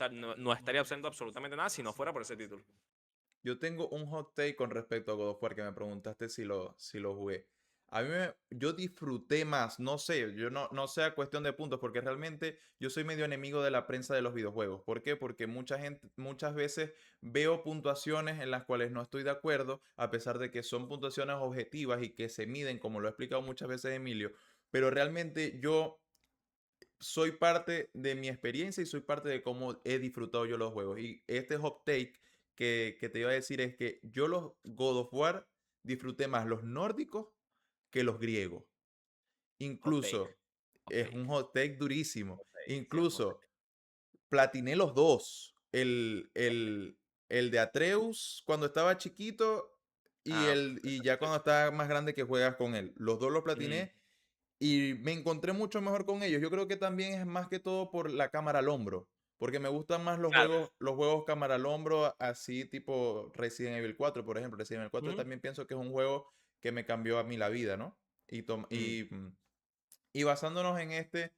estaría haciendo absolutamente nada si no fuera por ese título. Yo tengo un hot take con respecto a God of War que me preguntaste si lo jugué. Yo disfruté más, no sé, yo no sea cuestión de puntos, porque realmente yo soy medio enemigo de la prensa de los videojuegos. ¿Por qué? Porque mucha gente, muchas veces veo puntuaciones en las cuales no estoy de acuerdo, a pesar de que son puntuaciones objetivas y que se miden, como lo ha explicado muchas veces Emilio. Pero realmente yo soy parte de mi experiencia y soy parte de cómo he disfrutado yo los juegos. Y este hot take que te iba a decir es que yo los God of War disfruté más los nórdicos que los griegos. Hot take, Incluso, hot es un take, hot take durísimo. hot take, sí, es un hot Incluso, take. platiné los dos. El de Atreus cuando estaba chiquito Ah, y ya cuando estaba más grande que juegas con él. Los dos los mm, platiné y me encontré mucho mejor con ellos. Yo creo que también es más que todo por la cámara al hombro. Porque me gustan más claro. los juegos cámara al hombro, así tipo Resident Evil 4, por ejemplo. Resident Evil 4 Mm, también pienso que es un juego que me cambió a mí la vida, ¿no? Y, tom- mm, y, mm, y basándonos en este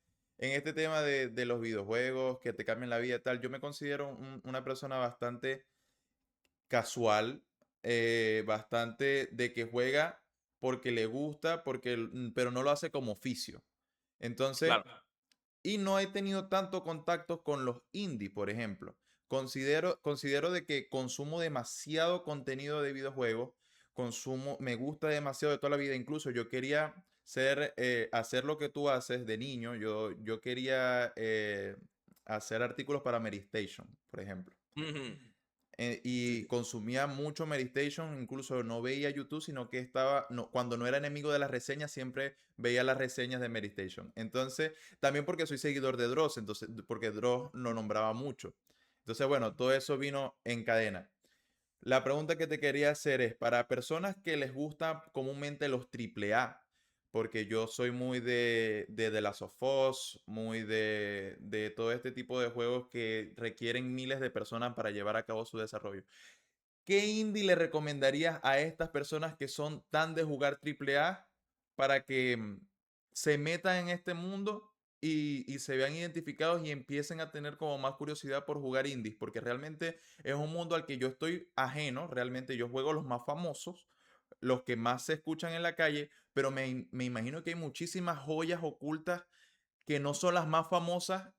tema de los videojuegos que te cambian la vida y tal, yo me considero una persona bastante casual, bastante de que juega porque le gusta, pero no lo hace como oficio. Entonces, claro. y no he tenido tanto contacto con los indie, por ejemplo. Considero de que consumo demasiado contenido de videojuegos, me gusta demasiado de toda la vida. Incluso yo quería hacer lo que tú haces de niño. Yo quería hacer artículos para Medistation, por ejemplo. Ujú. Sí, Y sí. consumía mucho Medistation, incluso no veía YouTube, sino que cuando no era enemigo de las reseñas, siempre veía las reseñas de Medistation. Entonces, también porque soy seguidor de Dross, entonces, porque Dross lo nombraba mucho. Entonces, bueno, todo eso vino en cadena. La pregunta que te quería hacer es, para personas que les gustan comúnmente los triple A, porque yo soy muy de The Last of Us, muy de todo este tipo de juegos que requieren miles de personas para llevar a cabo su desarrollo. ¿Qué indie le recomendarías a estas personas que son tan de jugar triple A para que se metan en este mundo y se vean identificados y empiecen a tener como más curiosidad por jugar indies? Porque realmente es un mundo al que yo estoy ajeno, realmente yo juego los más famosos, los que más se escuchan en la calle, pero me imagino que hay muchísimas joyas ocultas que no son las más famosas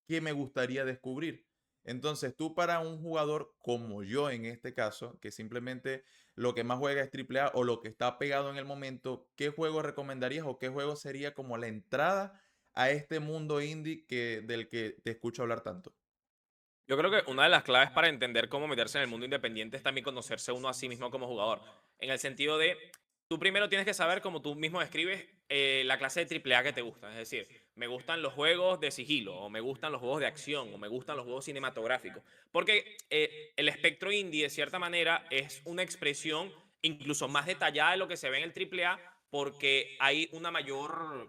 que me gustaría descubrir. Entonces, tú para un jugador como yo en este caso, que simplemente lo que más juega es triple A o lo que está pegado en el momento, ¿qué juego recomendarías o qué juego sería como la entrada a este mundo indie del que te escucho hablar tanto? Yo creo que una de las claves para entender cómo meterse en el mundo independiente es también conocerse uno a sí mismo como jugador. En el sentido de, tú primero tienes que saber, como tú mismo describes, la clase de triple A que te gusta. Es decir, me gustan los juegos de sigilo, o me gustan los juegos de acción, o me gustan los juegos cinematográficos. Porque el espectro indie, de cierta manera, es una expresión incluso más detallada de lo que se ve en el triple A, porque hay una mayor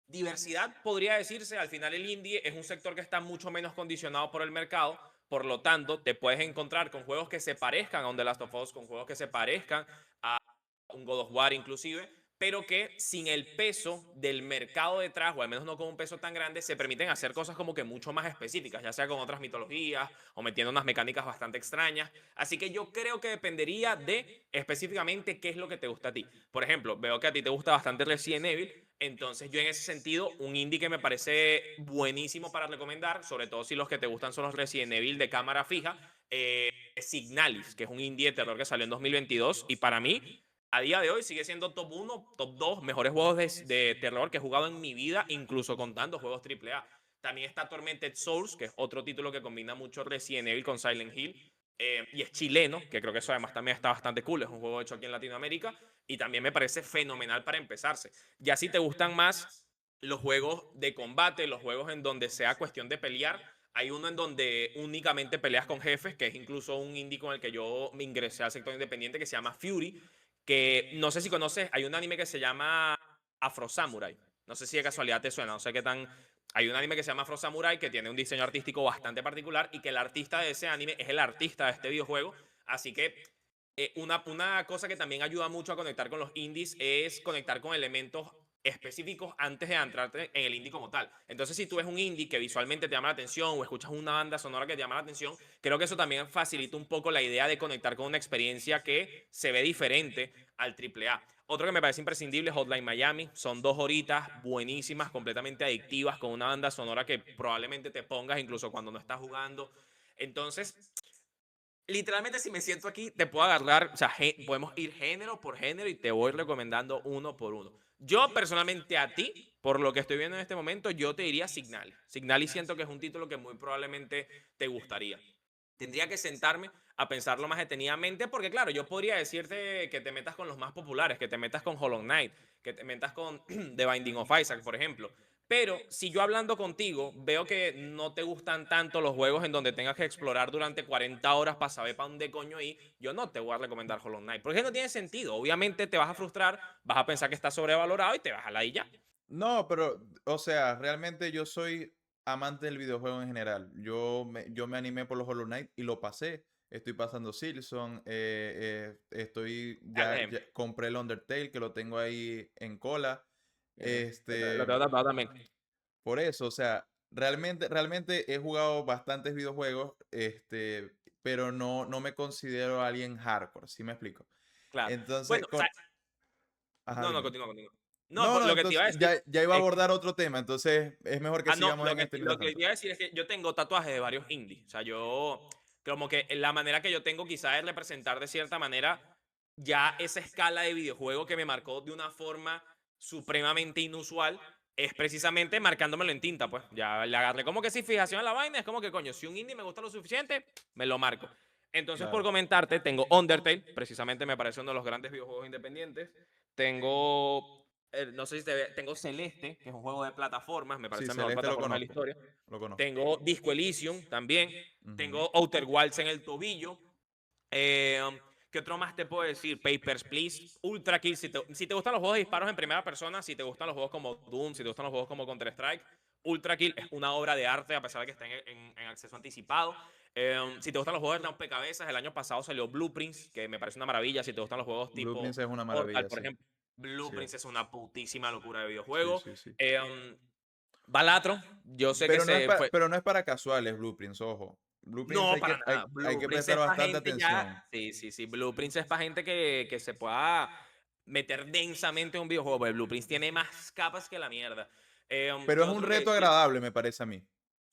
diversidad, podría decirse. Al final el indie es un sector que está mucho menos condicionado por el mercado, por lo tanto te puedes encontrar con juegos que se parezcan a un The Last of Us, con juegos que se parezcan a un God of War inclusive, pero que sin el peso del mercado detrás, o al menos no con un peso tan grande, se permiten hacer cosas como que mucho más específicas, ya sea con otras mitologías o metiendo unas mecánicas bastante extrañas. Así que yo creo que dependería de específicamente qué es lo que te gusta a ti. Por ejemplo, veo que a ti te gusta bastante Resident Evil, entonces yo en ese sentido, un indie que me parece buenísimo para recomendar, sobre todo si los que te gustan son los Resident Evil de cámara fija, es Signalis, que es un indie de terror que salió en 2022 y para mí a día de hoy sigue siendo top uno, top 2 mejores juegos de terror que he jugado en mi vida, incluso contando juegos AAA. También está Tormented Souls, que es otro título que combina mucho Resident Evil con Silent Hill. Y es chileno, que creo que eso además también está bastante cool. Es un juego hecho aquí en Latinoamérica y también me parece fenomenal para empezarse. Ya si te gustan más los juegos de combate, los juegos en donde sea cuestión de pelear, hay uno en donde únicamente peleas con jefes, que es incluso un indie con el que yo me ingresé al sector independiente, que se llama Fury, que no sé si conoces, hay un anime que se llama Afro Samurai. No sé si de casualidad te suena, no sé qué tan... Hay un anime que se llama Afro Samurai que tiene un diseño artístico bastante particular y que el artista de ese anime es el artista de este videojuego. Así que una cosa que también ayuda mucho a conectar con los indies es conectar con elementos específicos antes de entrarte en el indie como tal. Entonces, si tú ves un indie que visualmente te llama la atención o escuchas una banda sonora que te llama la atención, creo que eso también facilita un poco la idea de conectar con una experiencia que se ve diferente al AAA. Otro que me parece imprescindible es Hotline Miami. Son 2 horitas buenísimas, completamente adictivas, con una banda sonora que probablemente te pongas incluso cuando no estás jugando. Entonces, literalmente, si me siento aquí, te puedo agarrar, o sea, podemos ir género por género y te voy recomendando uno por uno. Yo, personalmente, a ti, por lo que estoy viendo en este momento, yo te diría Signal. Signal y siento que es un título que muy probablemente te gustaría. Tendría que sentarme a pensarlo más detenidamente, porque claro, yo podría decirte que te metas con los más populares, que te metas con Hollow Knight, que te metas con The Binding of Isaac, por ejemplo. Pero si yo hablando contigo veo que no te gustan tanto los juegos en donde tengas que explorar durante 40 horas para saber para dónde coño ir, yo no te voy a recomendar Hollow Knight. Porque no tiene sentido. Obviamente te vas a frustrar, vas a pensar que está sobrevalorado y te vas a la y ya. No, pero, o sea, realmente yo soy amante del videojuego en general. Yo me animé por los Hollow Knight y lo pasé. Estoy pasando Silson, Dale ya ejemplo. compré el Undertale, que lo tengo ahí en cola. Lo Este, tengo tatuado también. por eso, o sea, realmente he jugado bastantes videojuegos, pero no me considero alguien hardcore, ¿sí me explico? Claro. Entonces, Bueno, o sea, ajá, no, no, dime. continúa, continúa. No, No, no, lo que te iba entonces a decir ya iba a es abordar otro tema, entonces es mejor que no, sigamos en este lo mientras que tanto. iba a decir es que yo tengo tatuajes de varios indies. O sea, yo, como que la manera que yo tengo quizás es representar de cierta manera ya esa escala de videojuego que me marcó de una forma supremamente inusual. Es precisamente marcándomelo en tinta, pues. Ya le agarré como que si fijación a la vaina, es como que coño, si un indie me gusta lo suficiente, me lo marco. Entonces, por Claro. comentarte, tengo Undertale, precisamente me parece uno de los grandes videojuegos independientes. Tengo no sé si tengo Celeste, que es un juego de plataformas, me Sí, parece la mejor Celeste lo plataforma de la conozco. historia. Lo conozco. Tengo Disco Elysium también. Ujú. Tengo Outer Wilds en el tobillo. Eh, ¿Qué otro más te puedo decir? Papers, Please. Ultra Kill. Si te gustan los juegos de disparos en primera persona, si te gustan los juegos como Doom, si te gustan los juegos como Counter-Strike, Ultra Kill es una obra de arte a pesar de que está en acceso anticipado. Si te gustan los juegos de rompecabezas, el año pasado salió Blueprints, que me parece una maravilla. Si te gustan los juegos tipo Blueprints es una Portal, maravilla, por sí. ejemplo, Sí, Blueprints es una putísima locura de sí, videojuego. sí, sí. Balatro, yo sé que se fue. Pero no es para casuales, Blueprints, ojo. Blueprints No, para nada. hay que Blueprints prestar es para bastante gente ya. atención. Sí, sí, sí. Blueprints es para gente que se pueda meter densamente en un videojuego. Porque Blueprints tiene más capas que la mierda. Pero ¿Qué es un otro te reto decía? agradable, me parece a mí.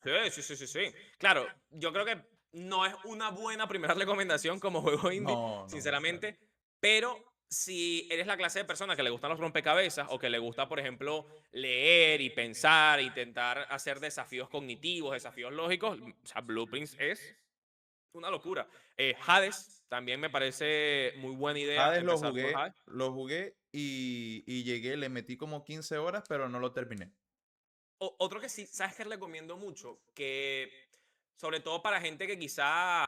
Sí, sí, sí, sí, sí. Claro, yo creo que no es una buena primera recomendación como juego indie, No, no, claro. sinceramente, pero si eres la clase de persona que le gustan los rompecabezas o que le gusta, por ejemplo, leer y pensar, e intentar hacer desafíos cognitivos, desafíos lógicos, o sea, Blueprints es una locura. Hades también me parece muy buena idea Hades empezar por Hades. lo jugué y llegué, le metí como 15 horas, pero no lo terminé. Otro que sí, ¿sabes qué recomiendo mucho? Que sobre todo para gente que quizá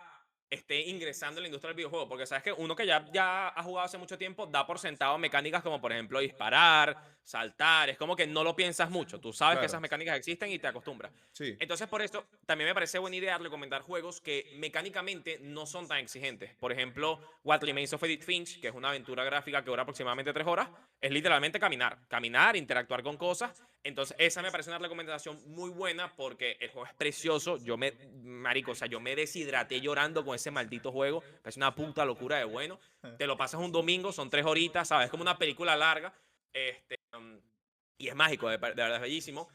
esté ingresando en la industria del videojuego. Porque sabes que uno que ya ha jugado hace mucho tiempo da por sentado mecánicas como, por ejemplo, disparar, saltar. Es como que no lo piensas mucho. Tú sabes que esas Claro, mecánicas existen y te acostumbras. sí, Entonces, por eso, también me parece buena idea recomendar juegos que mecánicamente no son tan exigentes. Por ejemplo, What Remains of Edith Finch, que es una aventura gráfica que dura aproximadamente 3 horas, es literalmente caminar. Caminar, interactuar con cosas. Entonces, esa me parece una recomendación muy buena porque el juego es precioso. Marico, o sea, yo me deshidraté llorando con ese maldito juego. Parece una puta locura de bueno. Te lo pasas un domingo, son 3 horitas, ¿sabes? Es como una película larga. Y es mágico, de verdad es bellísimo.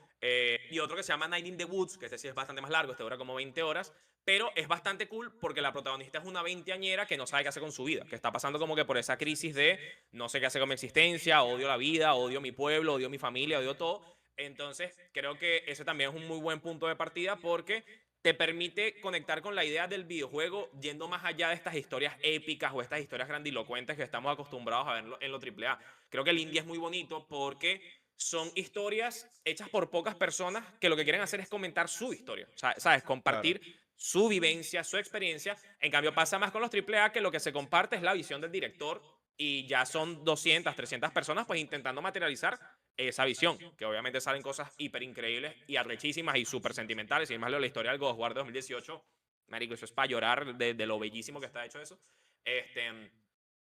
Y otro que se llama Night in the Woods, que este sí es bastante más largo, este dura como 20 horas, pero es bastante cool porque la protagonista es una veinteañera que no sabe qué hacer con su vida, que está pasando como que por esa crisis de no sé qué hacer con mi existencia, odio la vida, odio mi pueblo, odio mi familia, odio todo. Entonces, creo que ese también es un muy buen punto de partida porque te permite conectar con la idea del videojuego yendo más allá de estas historias épicas o estas historias grandilocuentes que estamos acostumbrados a ver en lo AAA. Creo que el indie es muy bonito porque son historias hechas por pocas personas que lo que quieren hacer es comentar su historia, ¿sabes? claro. Compartir su vivencia, su experiencia. En cambio, pasa más con los AAA que lo que se comparte es la visión del director y ya son 200, 300 personas pues intentando materializar esa visión, que obviamente salen cosas hiper increíbles y arrechísimas y súper sentimentales. Y más lo de la historia del God of War de 2018, marico, eso es para llorar de lo bellísimo que está hecho eso. Este,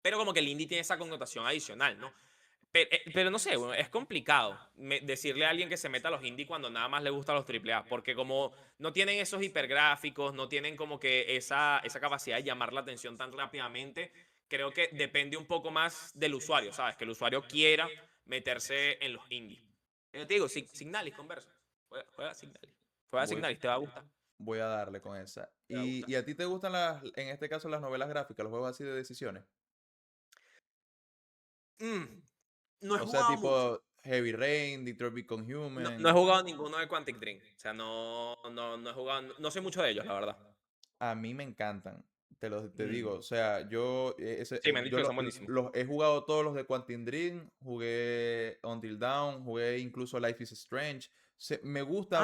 pero como que el indie tiene esa connotación adicional, ¿no? Pero no sé, bueno, es complicado decirle a alguien que se meta a los indie cuando nada más le gustan los triple A, porque como no tienen esos hipergráficos, no tienen como que esa capacidad de llamar la atención tan rápidamente, creo que depende un poco más del usuario, ¿sabes? Que el usuario quiera meterse en los indies. Yo te digo, Signalis, conversa. Juega Signalis. Juega Voy, Signalis, te va a gustar. voy a darle con esa. Te va a gustar. Y a ti te gustan en este caso, las novelas gráficas, los juegos así de decisiones? Mm, no he O sea, jugado mucho. tipo Heavy Rain, Detroit Become No he Human. jugado ninguno de Quantic Dream. O sea, no he jugado, no sé mucho de ellos, la verdad. A mí me encantan, te digo. Mm. O sea, Sí, me han dicho que son buenísimos. los he jugado todos los de Quantum Dream, jugué Until Dawn, jugué incluso Life is Strange. Ah, Me gusta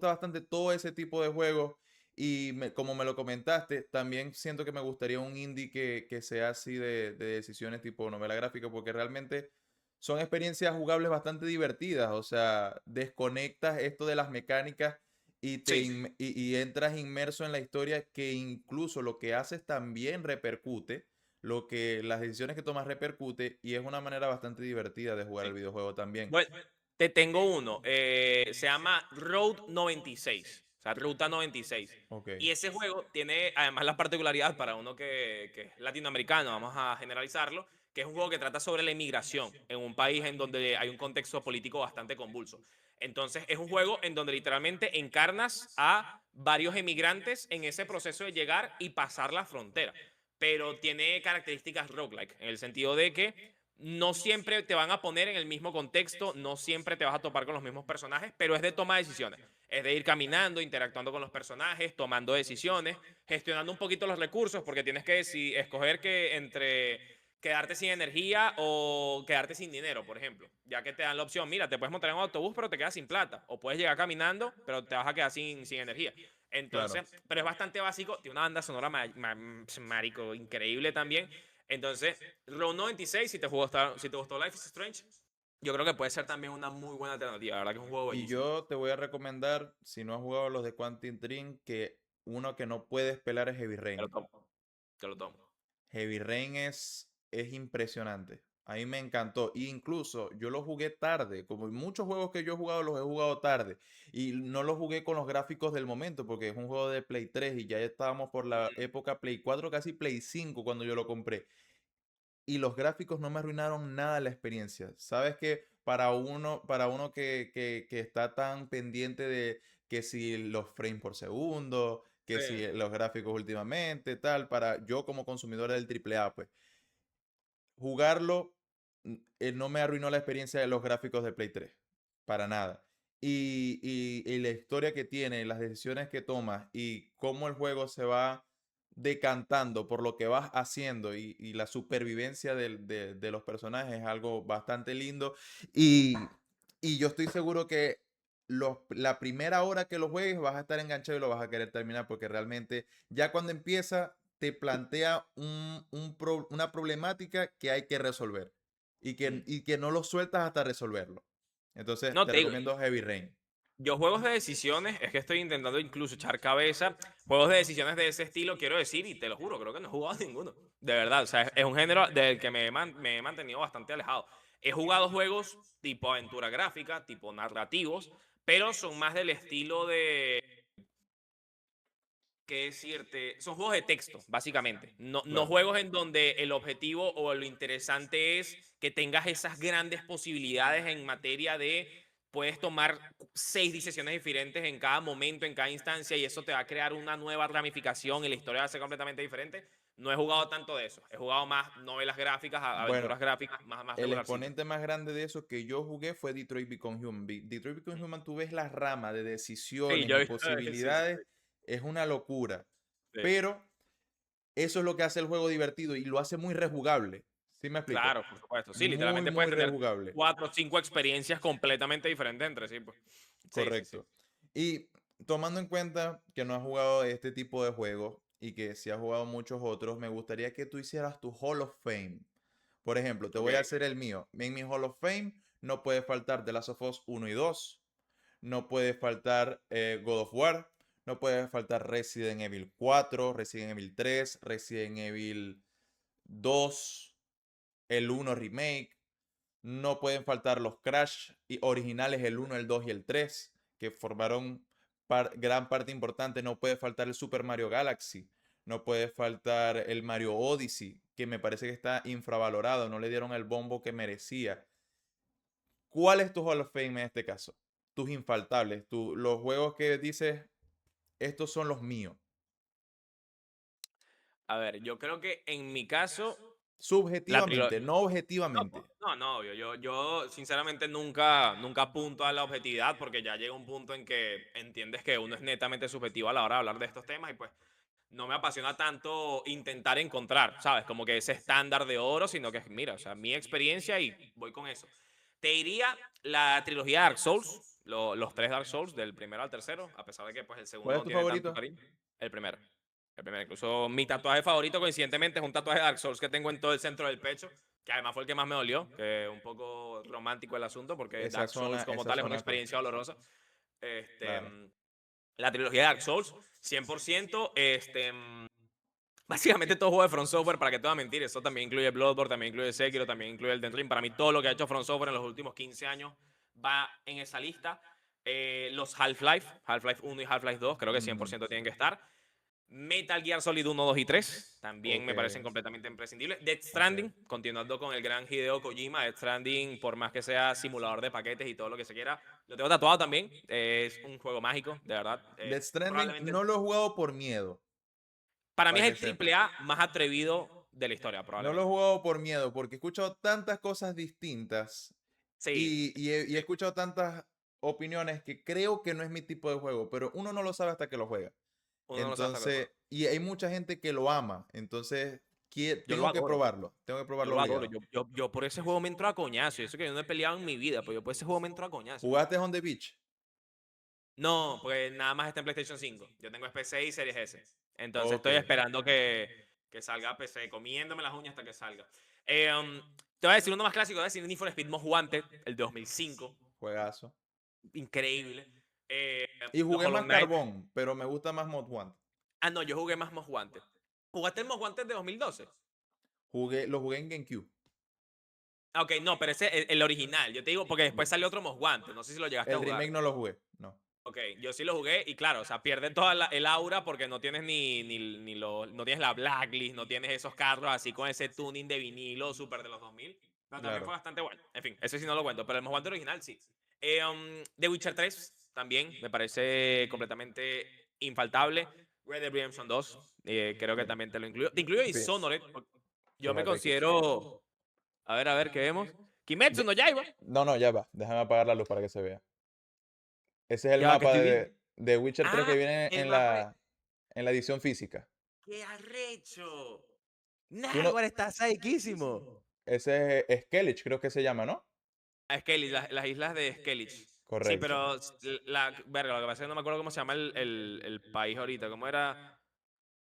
bastante todo ese tipo de juegos. Y como me lo comentaste, también siento que me gustaría un indie que sea así de decisiones tipo novela gráfica, porque realmente son experiencias jugables bastante divertidas. O sea, desconectas esto de las mecánicas sí, sí. y entras inmerso en la historia, que incluso lo que haces también repercute, lo que las decisiones que tomas repercute, y es una manera bastante divertida de jugar el Sí. videojuego también. Bueno, te tengo uno. Se llama Road 96. O sea, Ruta 96. Ok, Y ese juego tiene además la particularidad para uno que es latinoamericano, vamos a generalizarlo, que es un juego que trata sobre la inmigración en un país en donde hay un contexto político bastante convulso. Entonces, es un juego en donde literalmente encarnas a varios emigrantes en ese proceso de llegar y pasar la frontera. Pero tiene características roguelike, en el sentido de que no siempre te van a poner en el mismo contexto, no siempre te vas a topar con los mismos personajes, pero es de toma de decisiones. Es de ir caminando, interactuando con los personajes, tomando decisiones, gestionando un poquito los recursos, porque tienes que escoger que entre quedarte sin energía o quedarte sin dinero, por ejemplo. Ya que te dan la opción, mira, te puedes montar en un autobús, pero te quedas sin plata. O puedes llegar caminando, pero te vas a quedar sin energía. claro. Entonces, pero es bastante básico. Tiene una banda sonora marico increíble también. Entonces, Row 96, si te gustó Life is Strange, yo creo que puede ser también una muy buena alternativa. La verdad que es un juego Y bellísimo. yo te voy a recomendar, si no has jugado los de Quantum Dream, que uno que no puedes pelar es Heavy Te lo Rain. tomo. Te lo tomo. Heavy Rain es impresionante. A mí me encantó. E incluso yo lo jugué tarde. Como muchos juegos que yo he jugado, los he jugado tarde. Y no los jugué con los gráficos del momento, porque es un juego de Play 3 y ya estábamos por la Mm, época Play 4, casi Play 5 cuando yo lo compré. Y los gráficos no me arruinaron nada la experiencia. Sabes que para uno que está tan pendiente de que si los frames por segundo, que sí, si los gráficos últimamente, tal, para yo como consumidor del AAA, pues jugarlo no me arruinó la experiencia de los gráficos de Play 3, para nada. Y la historia que tiene, las decisiones que tomas y cómo el juego se va decantando por lo que vas haciendo y la supervivencia de los personajes es algo bastante lindo. Y, y yo estoy seguro que la primera hora que lo juegues vas a estar enganchado y lo vas a querer terminar porque realmente ya cuando empieza te plantea una problemática que hay que resolver Mm. y que no lo sueltas hasta resolverlo. Entonces No te te digo, recomiendo Heavy Rain. yo juegos de decisiones, es que estoy intentando incluso echar cabeza, juegos de decisiones de ese estilo, quiero decir, y te lo juro, creo que no he jugado ninguno. De verdad, o sea, es un género del que me he mantenido bastante alejado. He jugado juegos tipo aventura gráfica, tipo narrativos, pero son más del estilo de, qué decirte, son juegos de texto, básicamente. No Claro. juegos en donde el objetivo o lo interesante es que tengas esas grandes posibilidades en materia de puedes tomar 6 decisiones diferentes en cada momento, en cada instancia, y eso te va a crear una nueva ramificación y la historia va a ser completamente diferente. No he jugado tanto de eso. He jugado más novelas gráficas, Bueno, aventuras gráficas, más el regularcito. exponente más grande de eso que yo jugué fue Detroit Become Human. Detroit Become Human, tú ves la rama de Sí, decisiones yo y he visto, sí, sí, posibilidades, es una locura. sí. Pero eso es lo que hace el juego divertido y lo hace muy rejugable. ¿Sí me explico? Claro, por supuesto. Sí, Muy, literalmente muy puedes tener rejugable. 4 o 5 experiencias completamente diferentes entre sí, pues. Sí, sí, sí. Correcto. Y tomando en cuenta que no has jugado este tipo de juegos y que sí has jugado muchos otros, me gustaría que tú hicieras tu Hall of Fame. Por ejemplo, te Ok. voy a hacer el mío. En mi Hall of Fame no puede faltar The Last of Us 1 y 2. No puede faltar God of War. No puede faltar Resident Evil 4, Resident Evil 3, Resident Evil 2, el 1 Remake. No pueden faltar los Crash originales, el 1, el 2 y el 3, que formaron gran parte importante. No puede faltar el Super Mario Galaxy. No puede faltar el Mario Odyssey, que me parece que está infravalorado. No le dieron el bombo que merecía. ¿Cuál es tu Hall of Fame en este caso? Tus infaltables, los juegos que dices, estos son los míos. A ver, yo creo que en mi caso, la Subjetivamente, trilogía. no No, pues, objetivamente. no, obvio. Yo sinceramente nunca apunto a la objetividad porque ya llega un punto en que entiendes que uno es netamente subjetivo a la hora de hablar de estos temas y pues no me apasiona tanto intentar encontrar, ¿sabes? Como que ese estándar de oro, sino que mira, o sea, mi experiencia y voy con eso. Te diría la trilogía Dark Souls, los 3 Dark Souls, del primero al tercero, a pesar de que pues el segundo ¿Cuál es no tu tiene tanto favorito? cariño. El primero. El primero. Incluso mi tatuaje favorito, coincidentemente, es un tatuaje de Dark Souls que tengo en todo el centro del pecho, que además fue el que más me dolió, que es un poco romántico el asunto, porque Dark Souls como Esa tal es una zona, experiencia dolorosa. Este, claro. la trilogía de Dark Souls, 100%. Básicamente todo juego de From Software, para que te voy a mentir, eso también incluye Bloodborne, también incluye Sekiro, también incluye el Ring. Para mí todo lo que ha hecho From Software en los últimos 15 años va en esa lista. Los Half-Life 1 y Half-Life 2, creo que Ujú. 100% tienen que estar. Metal Gear Solid 1, 2 y 3 también Ok, me parecen completamente imprescindibles. Death Stranding, continuando con el gran Hideo Kojima, Death Stranding, por más que sea simulador de paquetes y todo lo que se quiera, lo tengo tatuado también. Es un juego mágico, de verdad. Death Stranding Probablemente, no lo he jugado por miedo, para mí para es que el sepas. triple A más atrevido de la historia, No lo he probablemente. jugado por miedo, porque he escuchado tantas cosas distintas Sí, y he escuchado tantas opiniones que creo que no es mi tipo de juego, pero uno no lo sabe hasta que lo juega. uno no lo sabe hasta que lo Entonces, juega. y hay mucha gente que lo ama, entonces Yo lo adoro. tengo que Yo probarlo lo adoro. obligado. Yo por ese juego me entro a coñazo. Y eso que yo no he peleado en mi vida, pero yo por ese juego me entro a coñazo. ¿Jugaste On the Beach? No, pues nada más está en PlayStation 5. Yo tengo PC y Series S. Entonces Ok, estoy esperando que salga PC, comiéndome las uñas hasta que salga. Te voy a decir uno más clásico, te voy a decir Need for Speed Most Wanted, el 2005. juegazo. Increíble. Eh, Y los jugué Hollow más Knight. Carbón, pero me gusta más Mod One. Ah, no, yo jugué más Most Wanted. ¿Jugaste el Most Wanted de 2012? Lo jugué en GameCube. Ah, ok, no, pero ese es el original. Yo te digo, porque después salió otro Most Wanted. No sé si lo llegaste a El remake jugar. no lo jugué, no. Ok, yo sí lo jugué y claro, o sea, pierde toda el aura porque no tienes no tienes la blacklist, no tienes esos carros así con ese tuning de vinilo súper de los 2000. Pero también fue Claro. bastante bueno. En fin, ese sí no lo cuento, pero el Most Wanted original sí. The Witcher 3 también me parece completamente infaltable. Red Dead Redemption 2, creo que también te lo incluyo. Te incluyo Fí- Dishonored. Yo me Fíjate que considero. A ver, ¿qué vemos? Kimetsu no Yaiba. No, no, ya va. Déjame apagar la luz para que se vea. Ese es el Ya va, que mapa estoy viendo. de Witcher 3 que Ah, viene el mapa de. en la edición física. ¡Qué arrecho! Tú no, Náguara, está sadiquísimo. ese es Skellige, creo que se llama, ¿no? A Skellig, las islas de Skellig. Sí, Correcto. pero verga, lo que pasa es que no me acuerdo cómo se llama el país ahorita. ¿Cómo era?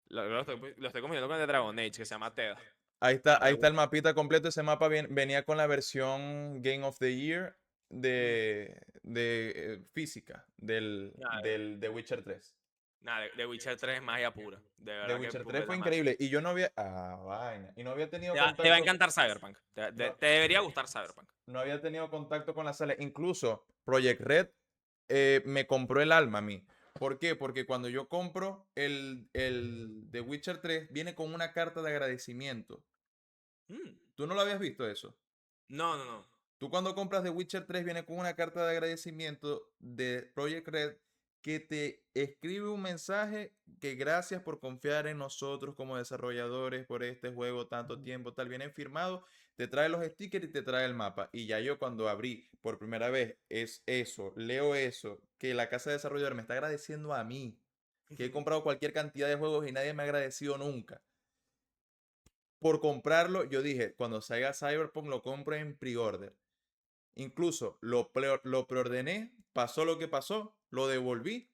Lo estoy confundiendo con el de Dragon Age, que se llama TED. Ahí Pero, está el mapita completo. Ese mapa venía con la versión Game of the Year mm, de física nada, de Witcher 3. nada, de Witcher 3 es magia pura. De De verdad que Witcher 3 fue pura magia. increíble. Y yo no había. Ah, vaina. Y no había tenido Te va a contacto. encantar Cyberpunk. Te, te- No, te debería gustar Cyberpunk. no había tenido contacto con la sala. Incluso Project Red me compró el alma a mí. ¿Por qué? Porque cuando yo compro el The Witcher 3, viene con una carta de agradecimiento. Mm, ¿Tú no lo habías visto eso? No, no, no. Tú cuando compras The Witcher 3 viene con una carta de agradecimiento de Project Red que te escribe un mensaje que gracias por confiar en nosotros como desarrolladores por este juego tanto tiempo, tal, viene firmado, te trae los stickers y te trae el mapa. Y ya yo cuando abrí por primera vez es eso, leo eso, que la casa de desarrollador me está agradeciendo a mí, que he comprado cualquier cantidad de juegos y nadie me ha agradecido nunca. Por comprarlo, yo dije, cuando salga Cyberpunk lo compro en pre-order. Incluso lo preordené, pasó lo que pasó, lo devolví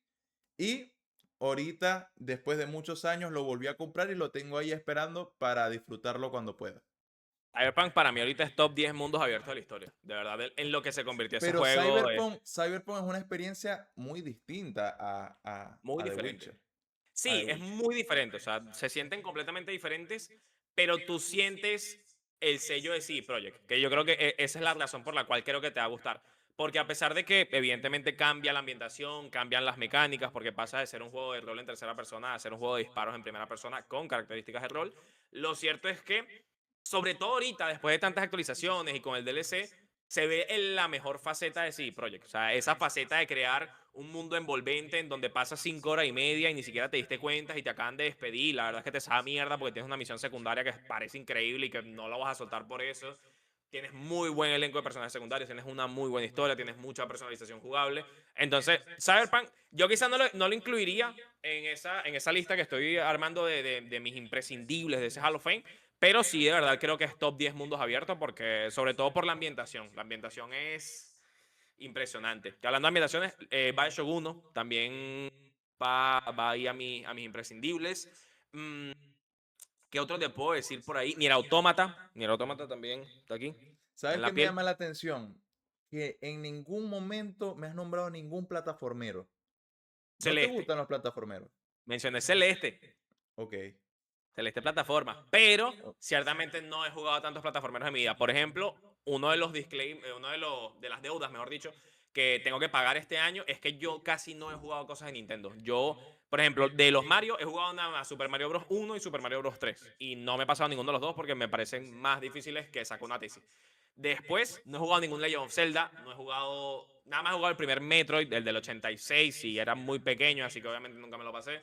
y ahorita, después de muchos años, lo volví a comprar y lo tengo ahí esperando para disfrutarlo cuando pueda. Cyberpunk para mí ahorita es top 10 mundos abiertos de la historia. De verdad, en lo que se convirtió ese Pero juego es Cyberpunk es una experiencia muy distinta muy a The diferente. Witcher. A The Sí, es Witcher. muy diferente. O sea, se sienten completamente diferentes, pero tú sientes el sello de CD Projekt, que yo creo que esa es la razón por la cual creo que te va a gustar. Porque a pesar de que evidentemente cambia la ambientación, cambian las mecánicas, porque pasa de ser un juego de rol en tercera persona a ser un juego de disparos en primera persona con características de rol, lo cierto es que, sobre todo ahorita, después de tantas actualizaciones y con el DLC, se ve en la mejor faceta de CD Projekt. O sea, esa faceta de crear un mundo envolvente en donde pasas 5 horas y media y ni siquiera te diste cuenta y te acaban de despedir. La verdad es que te sabe mierda porque tienes una misión secundaria que parece increíble y que no la vas a soltar por eso. Tienes muy buen elenco de personajes secundarios, tienes una muy buena historia, tienes mucha personalización jugable. Entonces, Cyberpunk, yo quizás no lo incluiría en esa lista que estoy armando de mis imprescindibles de ese Hall of Fame, pero sí, de verdad creo que es top 10 mundos abiertos porque, sobre todo por la ambientación. La ambientación es impresionante. Que hablando de ambientaciones, Bioshock 1 también va ahí a mis imprescindibles. Mm, ¿Qué otro te puedo decir por ahí? Nier Automata. Nier Automata también está aquí, está ¿Sabes en qué la me piel. llama la atención? Que en ningún momento me has nombrado ningún plataformero. ¿No te Celeste. gustan los plataformeros? Mencioné Celeste. Ok. Celeste plataforma. Pero Oh, ciertamente no he jugado a tantos plataformeros en mi vida. Por ejemplo, uno de los uno de las deudas, mejor dicho, que tengo que pagar este año es que yo casi no he jugado cosas de Nintendo. Yo, por ejemplo, de los Mario he jugado nada más Super Mario Bros. 1 y Super Mario Bros. 3. Y no me he pasado ninguno de los dos porque me parecen más difíciles que sacar una tesis. Después, no he jugado ningún Legend of Zelda, no he jugado, nada más he jugado el primer Metroid, el del 86, y era muy pequeño, así que obviamente nunca me lo pasé.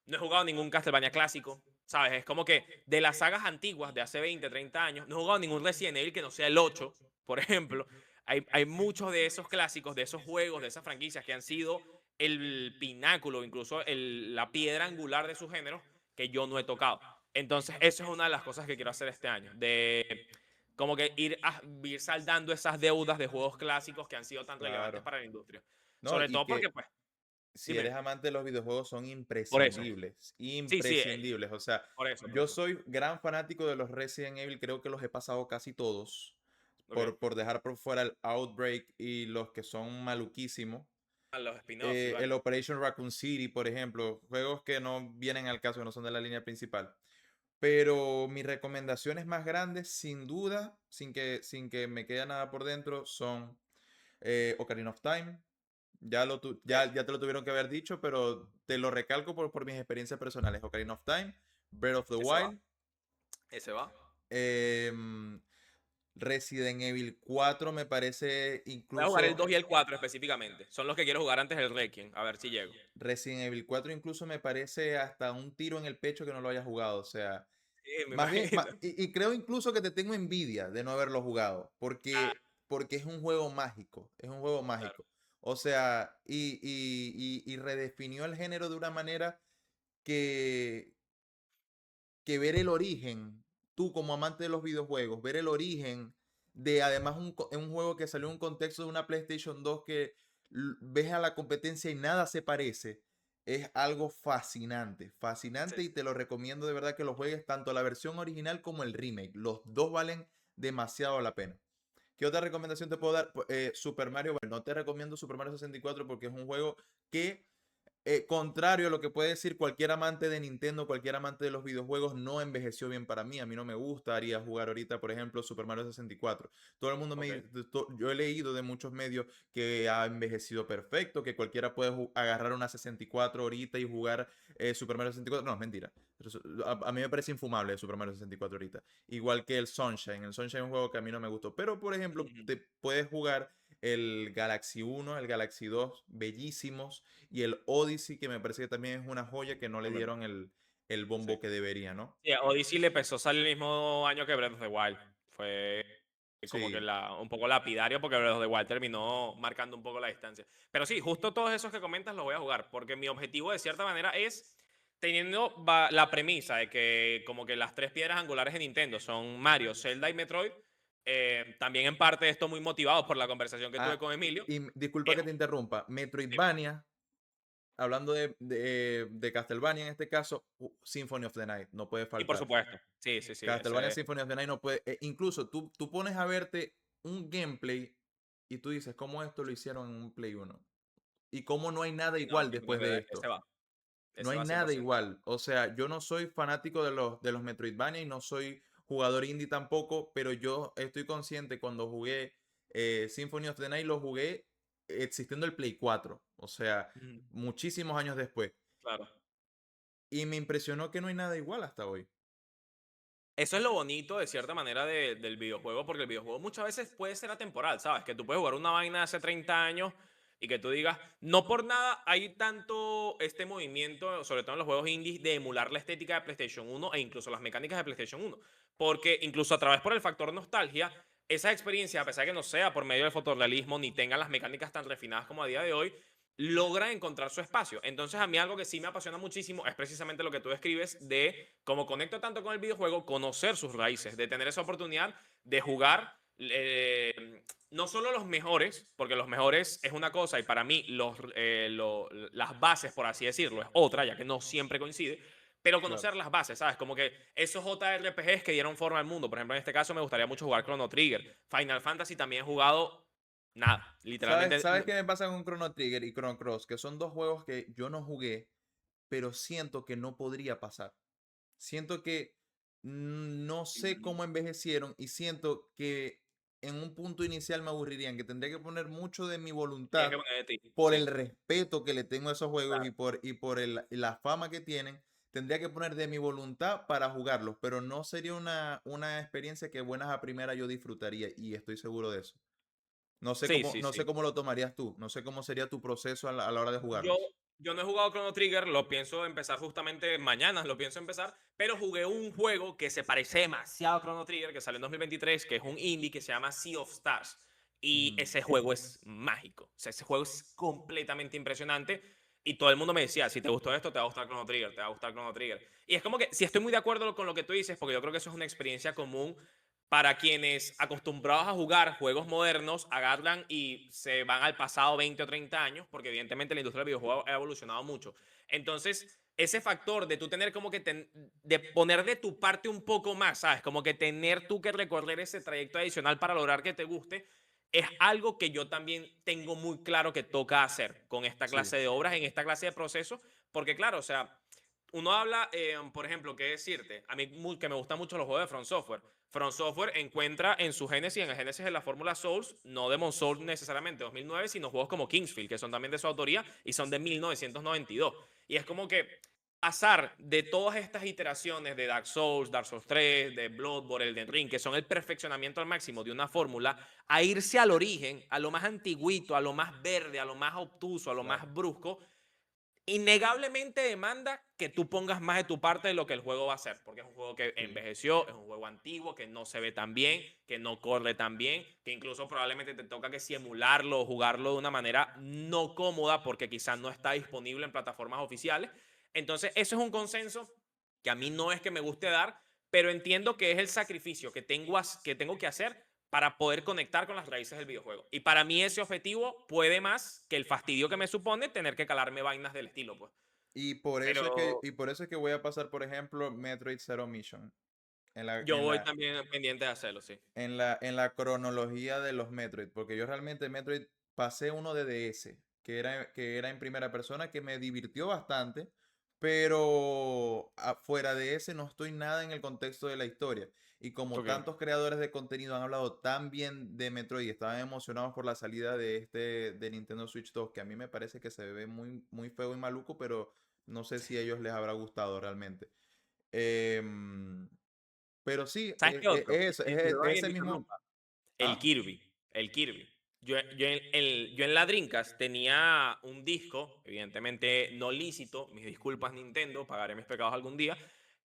No he jugado ningún Castlevania clásico, ¿sabes? Es como que de las sagas antiguas de hace 20, 30 años, no he jugado ningún Resident Evil que no sea el 8, por ejemplo. Hay muchos de esos clásicos, de esos juegos, de esas franquicias que han sido el pináculo, incluso la piedra angular de su género, que yo no he tocado. Entonces, eso es una de las cosas que quiero hacer este año, de como que ir saldando esas deudas de juegos clásicos que han sido tan relevantes claro. para la industria. No, Sobre y todo porque, que pues, si dime, eres amante de los videojuegos son por eso. imprescindibles, Sí, sí, imprescindibles. O sea, por eso, por yo eso. soy gran fanático de los Resident Evil, creo que los he pasado casi todos, Ok. por dejar por fuera el Outbreak y los que son maluquísimos. A los spin-offs y El vainas. Operation Raccoon City, por ejemplo, juegos que no vienen al caso, que no son de la línea principal. Pero mis recomendaciones más grandes, sin duda, sin que me quede nada por dentro, son Ocarina of Time. Ok. Ya te lo tuvieron que haber dicho, pero te lo recalco por mis experiencias personales. Ocarina of Time, Breath of the Ese va. Wild, Ese va. em, Resident Evil 4 me parece Voy a jugar el incluso 2 y el 4 específicamente. Son los que quiero jugar antes del Requiem. A ver si llego. Resident Evil 4 incluso me parece hasta un tiro en el pecho que no lo hayas jugado. O sea, Sí, me más bien, imagino. y creo incluso que te tengo envidia de no haberlo jugado, Ah, porque es un juego mágico, es un juego claro. mágico. O sea, y redefinió el género de una manera que, que ver el origen, tú como amante de los videojuegos, ver el origen de además un juego que salió en un contexto de una PlayStation 2 que ves a la competencia y nada se parece. Es algo fascinante, Sí. fascinante y te lo recomiendo de verdad que lo juegues tanto la versión original como el remake. Los dos valen demasiado la pena. ¿Qué otra recomendación te puedo dar? Super Mario, bueno, no te recomiendo Super Mario 64 porque es un juego que contrario a lo que puede decir cualquier amante de Nintendo, cualquier amante de los videojuegos, no envejeció bien para mí. A mí no me gustaría jugar ahorita, por ejemplo, Super Mario 64. Todo el mundo me Ok. dice, yo he leído de muchos medios que ha envejecido perfecto, que cualquiera puede agarrar una 64 ahorita y jugar Super Mario 64. No, es mentira. A mí me parece infumable Super Mario 64 ahorita. Igual que el Sunshine. El Sunshine es un juego que a mí no me gustó. Pero, por ejemplo, Ujú. te puedes jugar el Galaxy 1, el Galaxy 2, bellísimos, y el Odyssey, que me parece que también es una joya que no le Tremendo. dieron el Sí. bombo que debería, ¿no? Sí, a Odyssey le pesó salir el mismo año que Breath of the Wild. Fue como que Sí, un poco lapidario porque Breath of the Wild terminó marcando un poco la distancia. Pero sí, justo todos esos que comentas los voy a jugar porque mi objetivo de cierta manera es, teniendo la premisa de que como que las tres piedras angulares de Nintendo son Mario, Zelda y Metroid, también en parte estoy muy motivado por la conversación que tuve Ah, con Emilio. y disculpa Es, que te interrumpa. dime. Metroidvania, hablando de Castlevania en este caso, Symphony of the Night, no puede Y por faltar. supuesto, sí, sí, sí, Castlevania ese, Symphony of the Night no puede. Incluso tú pones a verte un gameplay y tú dices, ¿cómo esto lo hicieron en un Play 1? ¿Y cómo no hay nada sí, no, igual Symphony of después the de Night, esto? No ese hay va nada 100%. igual. O sea, yo no soy fanático de los Metroidvania y no soy jugador indie tampoco, pero yo estoy consciente cuando jugué Symphony of the Night, lo jugué existiendo el Play 4. O sea, Ujú. muchísimos años después. Claro. Y me impresionó que no hay nada igual hasta hoy. Eso es lo bonito, de cierta manera, del videojuego, porque el videojuego muchas veces puede ser atemporal, ¿sabes? Que tú puedes jugar una vaina de hace 30 años y que tú digas, no por nada hay tanto este movimiento, sobre todo en los juegos indies, de emular la estética de PlayStation 1 e incluso las mecánicas de PlayStation 1. Porque incluso a través por el factor nostalgia, esa experiencia, a pesar de que no sea por medio del fotorrealismo ni tenga las mecánicas tan refinadas como a día de hoy, logra encontrar su espacio. Entonces a mí algo que sí me apasiona muchísimo es precisamente lo que tú describes de cómo conecto tanto con el videojuego, conocer sus raíces, de tener esa oportunidad de jugar no solo los mejores, porque los mejores es una cosa y para mí las bases, por así decirlo, es otra, ya que no siempre coincide, pero Claro. conocer las bases, ¿sabes? Como que esos JRPGs que dieron forma al mundo. Por ejemplo, en este caso me gustaría mucho jugar Chrono Trigger. Final Fantasy también he jugado nada, ¿Sabes, literalmente. sabes qué me pasa con Chrono Trigger y Chrono Cross? Que son dos juegos que yo no jugué, pero siento que no podría pasar. Siento que no sé cómo envejecieron y siento que en un punto inicial me aburrirían, que tendría que poner mucho de mi Tienes voluntad que poner de ti, por sí, el respeto que le tengo a esos juegos claro. y por la fama que tienen. Tendría que poner de mi voluntad para jugarlos, pero no sería una experiencia que buenas a primera yo disfrutaría y estoy seguro de eso. No sé Sí, cómo, sí, no sé sí. cómo lo tomarías tú, no sé cómo sería tu proceso a la hora de Yo, jugarlos. yo no he jugado Chrono Trigger, lo pienso empezar justamente mañana, lo pienso empezar, pero jugué un juego que se parece demasiado a Chrono Trigger, que salió en 2023, que es un indie que se llama Sea of Stars. Y Ujú. ese juego es mágico. O sea, ese juego es completamente impresionante. Y todo el mundo me decía, si te gustó esto, te va a gustar Chrono Trigger, te va a gustar Chrono Trigger. Y es como que, si estoy muy de acuerdo con lo que tú dices, porque yo creo que eso es una experiencia común para quienes acostumbrados a jugar juegos modernos agarran y se van al pasado 20 o 30 años, porque evidentemente la industria del videojuego ha evolucionado mucho. Entonces, ese factor de tú tener como que de poner de tu parte un poco más, ¿sabes? Como que tener tú que recorrer ese trayecto adicional para lograr que te guste, es algo que yo también tengo muy claro que toca hacer con esta Sí, clase de obras, en esta clase de procesos, porque claro, o sea, uno habla, por ejemplo, qué decirte, a mí que me gustan mucho los juegos de From Software. From Software encuentra en su génesis, en el génesis de la fórmula Souls, no Demon Souls necesariamente 2009, sino juegos como Kingsfield, que son también de su autoría y son de 1992. Y es como que pasar de todas estas iteraciones de Dark Souls, Dark Souls 3, de Bloodborne, Elden Ring, que son el perfeccionamiento al máximo de una fórmula, a irse al origen, a lo más antiguito, a lo más verde, a lo más obtuso, a lo claro. más brusco, innegablemente demanda que tú pongas más de tu parte de lo que el juego va a hacer, porque es un juego que Sí, envejeció, es un juego antiguo, que no se ve tan bien, que no corre tan bien, que incluso probablemente te toca que si emularlo o jugarlo de una manera no cómoda porque quizás no está disponible en plataformas oficiales. Entonces, eso es un consenso que a mí no es que me guste dar, pero entiendo que es el sacrificio que tengo que hacer para poder conectar con las raíces del videojuego. Y para mí ese objetivo puede más que el fastidio que me supone tener que calarme vainas del estilo, pues. Pero Y por eso es que voy a pasar, por ejemplo, Metroid Zero Mission. En la, yo en voy la, también pendiente de hacerlo, sí. en la cronología de los Metroid, porque yo realmente Metroid pasé uno de DS, que era en primera persona, que me divirtió bastante, pero afuera de ese no estoy nada en el contexto de la historia. Y como Ok. tantos creadores de contenido han hablado tan bien de Metroid y estaban emocionados por la salida de Nintendo Switch 2, que a mí me parece que se ve muy, muy feo y maluco, pero no sé si a ellos les habrá gustado realmente. Em, pero sí, ¿Sabes qué otro? es Perdona que ese te mismo. interrumpa. El ¿Ah? Kirby. El Kirby. Yo en la Dreamcast tenía un disco, evidentemente no lícito, mis disculpas Nintendo, pagaré mis pecados algún día,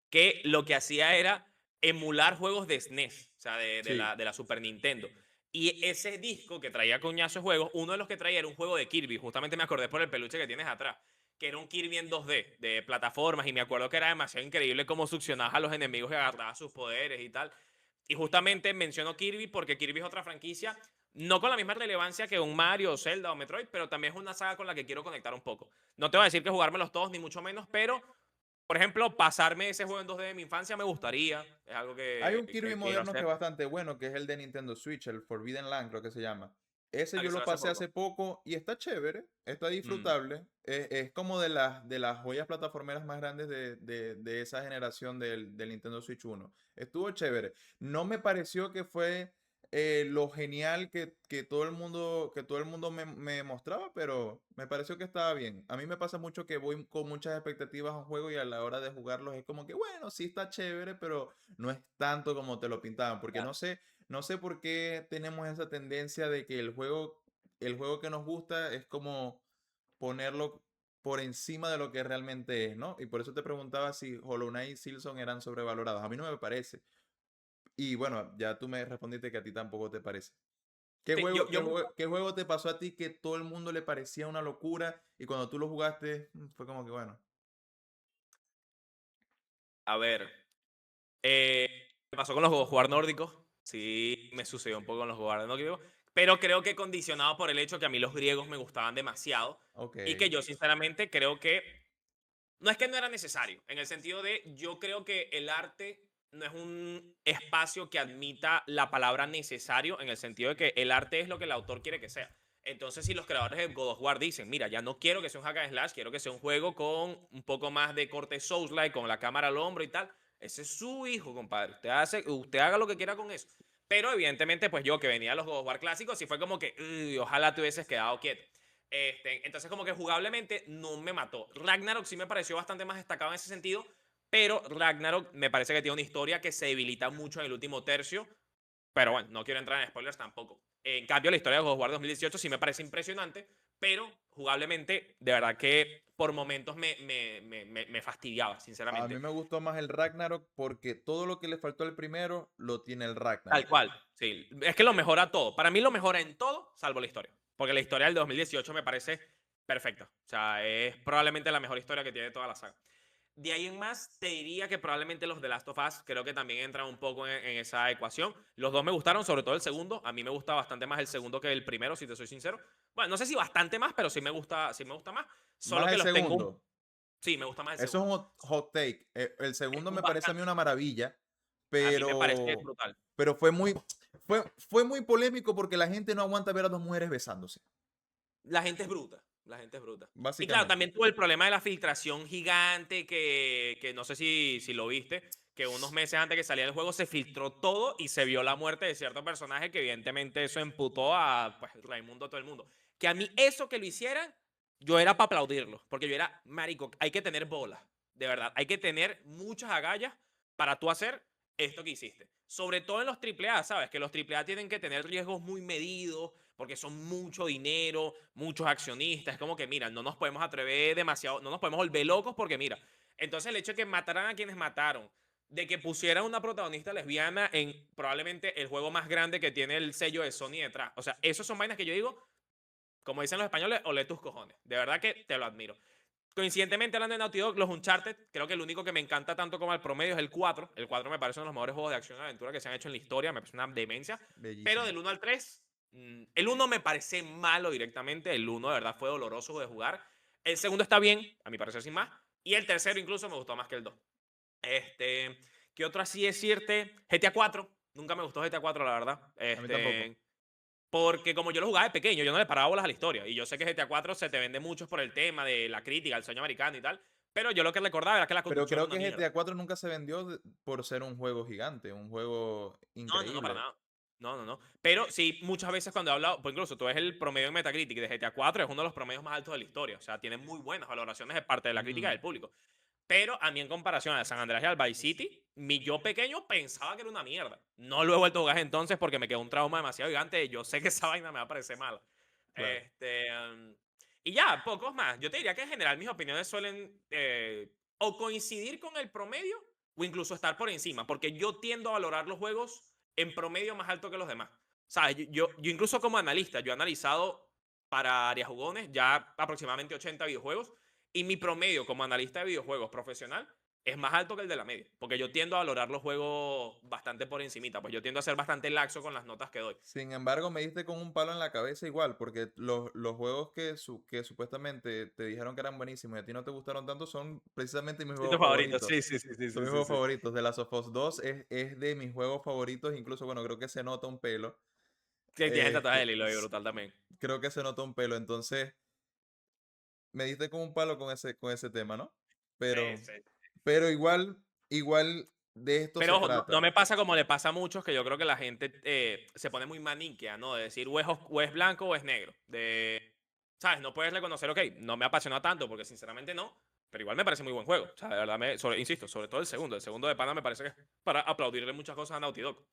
que lo que hacía era emular juegos de SNES, o sea, Sí. de la Super Nintendo. Y ese disco que traía coñazo de juegos, uno de los que traía era un juego de Kirby, justamente me acordé por el peluche que tienes atrás, que era un Kirby en 2D, de plataformas, y me acuerdo que era demasiado increíble cómo succionabas a los enemigos y agarrabas sus poderes y tal. Y justamente menciono Kirby porque Kirby es otra franquicia, no con la misma relevancia que un Mario, Zelda o Metroid, pero también es una saga con la que quiero conectar un poco. No te voy a decir que jugármelos todos, ni mucho menos, pero, por ejemplo, pasarme ese juego en 2D de mi infancia me gustaría. Es algo Hay un que Kirby quiero moderno que es hacer. bastante bueno, que es el de Nintendo Switch, el Forbidden Land, creo que se llama. Ese yo Aquí lo sale hace pasé poco. hace poco y está chévere, está Mm, disfrutable. Es como de las joyas plataformeras más grandes de esa generación del Nintendo Switch 1. Estuvo chévere. No me pareció que fue lo genial que todo el mundo me mostraba, pero me pareció que estaba bien. A mí me pasa mucho que voy con muchas expectativas a un juego y a la hora de jugarlos es como que, bueno, sí está chévere, pero no es tanto como te lo pintaban, porque claro. no sé por qué tenemos esa tendencia de que el juego que nos gusta es como ponerlo por encima de lo que realmente es, ¿no? Y por eso te preguntaba si Hollow Knight y Silson eran sobrevalorados. A mí no me parece. Y bueno, ya tú me respondiste que a ti tampoco te parece. ¿Qué Sí, juego, qué juego, qué juego te pasó a ti que todo el mundo le parecía una locura y cuando tú lo jugaste fue como que bueno? a ver, eh, me pasó con los juegos nórdicos. Sí, me sucedió un poco con los juegos nórdicos. Pero creo que condicionado por el hecho que a mí los griegos me gustaban demasiado. Ok. Y que yo, sinceramente, creo que no es que no era necesario, en el sentido de yo creo que el arte no es un espacio que admita la palabra necesario, en el sentido de que el arte es lo que el autor quiere que sea. Entonces, si los creadores de God of War dicen, mira, ya no quiero que sea un hack and slash, quiero que sea un juego con un poco más de corte Souls-like, con la cámara al hombro y tal, ese es su hijo, compadre. Usted haga lo que quiera con eso. Pero evidentemente, pues yo que venía de los God of War clásicos, sí fue como que, ojalá te hubieses quedado quieto. Entonces, como que jugablemente no me mató. Ragnarok sí me pareció bastante más destacado en ese sentido, pero Ragnarok me parece que tiene una historia que se debilita mucho en el último tercio. Pero bueno, no quiero entrar en spoilers tampoco. En cambio, la historia de God of War 2018 sí me parece impresionante, pero jugablemente, de verdad que por momentos me fastidiaba, A mí sinceramente. me gustó más el Ragnarok porque todo lo que le faltó al primero lo tiene el Tal Ragnarok. cual, sí. Es que lo mejora todo. Para mí lo mejora en todo, salvo la historia. Porque la historia del 2018 me parece perfecta. O sea, es probablemente la mejor historia que tiene toda la saga. De ahí en más, te diría que probablemente los de Last of Us creo que también entran un poco en esa ecuación. Los dos me gustaron, sobre todo el segundo. A mí me gusta bastante más el segundo que el primero, si te soy sincero. Bueno, no sé si bastante más, pero sí me gusta más. Solo Más que el los tengo un... segundo. Sí, me gusta más el Eso es un segundo. hot take. El Es segundo un me parece a mí bastante. una maravilla, A mí me parece pero, brutal. pero fue muy polémico porque la gente no aguanta ver a dos mujeres besándose, La gente es bruta, la gente es bruta. Y claro, básicamente. también tuvo el problema de la filtración gigante que no sé si lo viste, que unos meses antes que saliera el juego se filtró todo y se vio la muerte de cierto personaje que evidentemente eso emputó a pues, Raimundo, a todo el mundo. Que a mí eso que lo hicieran, yo era para aplaudirlo, porque yo era, marico, hay que tener bolas, de verdad, hay que tener muchas agallas para tú hacer esto que hiciste. Sobre todo en los AAA, ¿sabes? Que los AAA tienen que tener riesgos muy medidos, porque son mucho dinero, muchos accionistas. Es como que, mira, no nos podemos atrever demasiado, no nos podemos volver locos porque, mira, entonces el hecho de que mataran a quienes mataron, de que pusieran una protagonista lesbiana en probablemente el juego más grande que tiene el sello de Sony detrás. O sea, esos son vainas que yo digo, como dicen los españoles, olé tus cojones. De verdad que te lo admiro. Coincidentemente, hablando de Naughty Dog, los Uncharted, creo que el único que me encanta tanto como al promedio es el 4. El 4 me parece uno de los mejores juegos de acción y aventura que se han hecho en la historia. Me parece una demencia. Pero Bellísimo. del 1 al 3, el 1 me parece malo directamente. El 1 de verdad fue doloroso de jugar. El segundo está bien, a mi parecer sin más. Y el tercero incluso me gustó más que el 2. ¿Qué otro así decirte? GTA 4. Nunca me gustó GTA 4, la verdad. A mí tampoco. Porque como yo lo jugaba de pequeño, yo no le paraba bolas a la historia. Y yo sé que GTA 4 se te vende mucho por el tema de la crítica, el sueño americano y tal. Pero yo lo que recordaba era que la Pero construcción era creo una que mierda. GTA 4 nunca se vendió por ser un juego gigante, un juego No, no, no, para increíble. nada. No, no, no. Pero sí, muchas veces cuando he hablado, pues incluso tú ves el promedio en Metacritic de GTA 4, es uno de los promedios más altos de la historia. O sea, tiene muy buenas valoraciones de parte de la crítica y Ujú. del público. Pero a mí, en comparación a San Andreas y al Vice City, mi yo pequeño pensaba que era una mierda. No lo he vuelto a jugar entonces porque me quedó un trauma demasiado gigante. Y yo sé que esa vaina me va a parecer mala. Claro. Y ya, pocos más. Yo te diría que en general mis opiniones suelen o coincidir con el promedio o incluso estar por encima. Porque yo tiendo a valorar los juegos en promedio más alto que los demás. ¿Sabes? Yo incluso como analista, yo he analizado para Arias Jugones ya aproximadamente 80 videojuegos y mi promedio como analista de videojuegos profesional es más alto que el de la media, porque yo tiendo a valorar los juegos bastante por encimita, pues yo tiendo a ser bastante laxo con las notas que doy. Sin embargo, me diste con un palo en la cabeza igual, porque los juegos que supuestamente te dijeron que eran buenísimos y a ti no te gustaron tanto son precisamente mis Sí, tu juegos favorito, favoritos. sí, sí, sí, sí, Son sí, mis sí, juegos sí. favoritos. The Last of Us 2 es de mis juegos favoritos, incluso, bueno, creo que se nota un pelo. Que tienes el tatuaje de Este, Lilo y brutal también. creo que se nota un pelo, entonces me diste con un palo con ese tema, ¿no? Sí, Pero, sí. pero igual de esto se Pero ojo, no, no trata. me pasa como le pasa a muchos, que yo creo que la gente se pone muy maniquea, ¿no? De decir o es blanco o es negro. ¿Sabes? No puedes reconocer, ok, no me apasiona tanto porque sinceramente no, pero igual me parece muy buen juego. O sea, de verdad, insisto, sobre todo el segundo. El segundo de pana me parece que es para aplaudirle muchas cosas a Naughty Dog.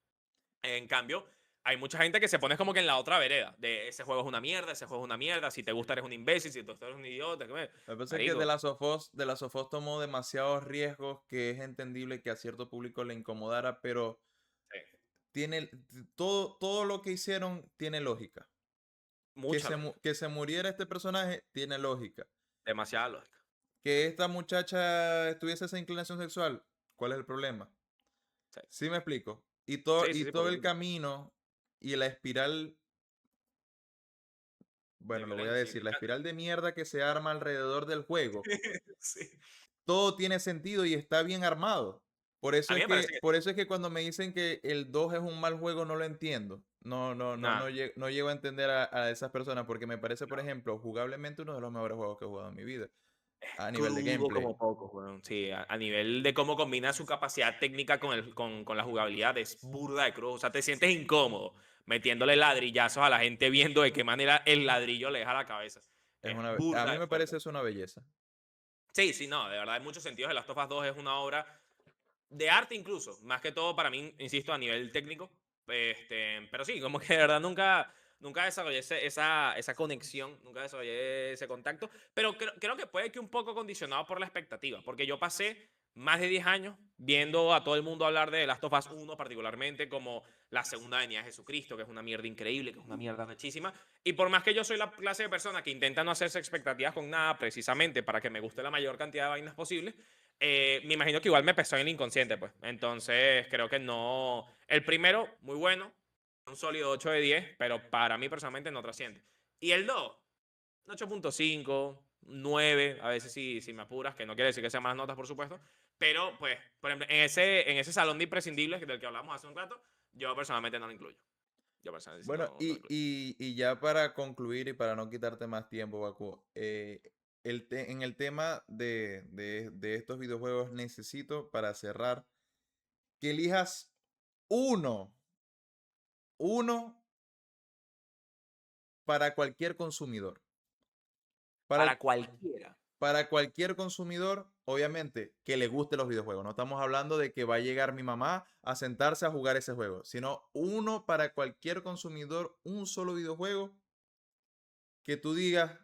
En cambio, hay mucha gente que se pone como que en la otra vereda, de ese juego es una mierda, ese juego es una mierda, si te gusta eres un imbécil, si te gusta eres un idiota. Lo que pasa es que Marico, The Last of Us tomó demasiados riesgos que es entendible que a cierto público le incomodara, pero sí, tiene todo lo que hicieron tiene lógica. mucha lógica, Que se muriera este personaje tiene lógica. demasiada lógica. Que esta muchacha tuviese esa inclinación sexual, ¿cuál es el problema? Sí, ¿Sí me explico? sí, sí, Y sí, todo el poquito. camino y la espiral, De bueno, lo voy a violencia. decir, la espiral de mierda que se arma alrededor del juego, Sí. todo tiene sentido y está bien armado. A mí me parece que Por eso es que cuando me dicen que el 2 es un mal juego, no lo entiendo. nada, No llego a entender a esas personas porque me parece, por no. ejemplo, jugablemente uno de los mejores juegos que he jugado en mi vida a nivel de Crudo gameplay. como poco, weón. Sí, a nivel de cómo combina su capacidad técnica con la jugabilidad, es burda de crudo. O sea, te sientes incómodo metiéndole ladrillazos a la gente viendo de qué manera el ladrillo le deja la cabeza. Es A burda mí de me fuerte. parece eso una belleza. Sí, sí, no, de verdad, en muchos sentidos, The Last of Us 2 es una obra de arte incluso, más que todo para mí, insisto, a nivel técnico. Pero sí, como que de verdad nunca desarrollé esa conexión, nunca desarrollé ese contacto, pero creo que puede que un poco condicionado por la expectativa, porque yo pasé más de 10 años viendo a todo el mundo hablar de Last of Us 1 particularmente como la segunda venida de Jesucristo, que es una mierda increíble, que es una mierda rechísima, y por más que yo soy la clase de persona que intenta no hacerse expectativas con nada precisamente para que me guste la mayor cantidad de vainas posible, me imagino que igual me pesó en el inconsciente, pues. Entonces, creo que no. El primero, muy bueno, un sólido 8 de 10, pero para mí personalmente no trasciende. Y el 2, 8.5, 9, a veces si me apuras, que no quiere decir que sean más notas, por supuesto. Pero, pues, por ejemplo, en ese salón de imprescindibles del que hablamos hace un rato, yo personalmente no lo incluyo. Yo personalmente sí Bueno, no lo incluyo. y ya para concluir y para no quitarte más tiempo, Baku, en el tema de estos videojuegos necesito, para cerrar, que elijas uno, uno para cualquier consumidor. Para, Para cualquiera. para cualquier consumidor, obviamente, que le guste los videojuegos. No estamos hablando de que va a llegar mi mamá a sentarse a jugar ese juego, sino uno para cualquier consumidor, un solo videojuego que tú digas,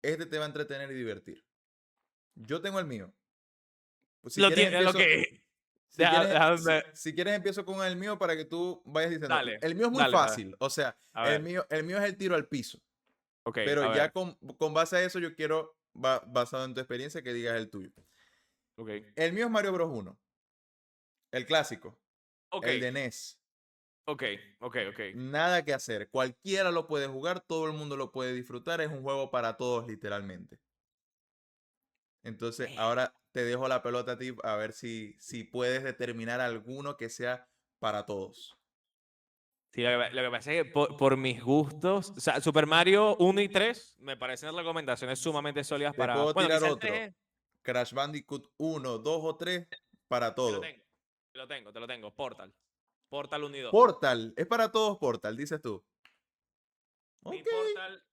este te va a entretener y divertir. Yo tengo el mío. Pues si Lo quieres tiene, lo empiezo, que. Déjame. si quieres empiezo con el mío para que tú vayas diciendo. Dale, El mío es muy dale, para ver. fácil, o sea, A ver. el mío es el tiro al piso. Ok, Pero a ya ver. con base a eso yo quiero basado en tu experiencia, que digas el tuyo. Ok. El mío es Mario Bros. 1, el clásico, Ok. el de NES. Ok. Ok. Ok. Nada que hacer. Cualquiera lo puede jugar, todo el mundo lo puede disfrutar. Es un juego para todos, literalmente. Entonces, ahora te dejo la pelota a ti a ver si puedes determinar alguno que sea para todos. Sí, lo que pasa es que por mis gustos, o sea, Super Mario 1 y 3 me parecen recomendaciones sumamente sólidas Te para. puedo Bueno, tirar quizá el otro. 3 Crash Bandicoot 1, 2 o 3 para te lo todo. tengo. Te lo tengo. Portal. Portal 1 y 2. Portal, es para todos Portal, dices tú. Mi Ok, Portal.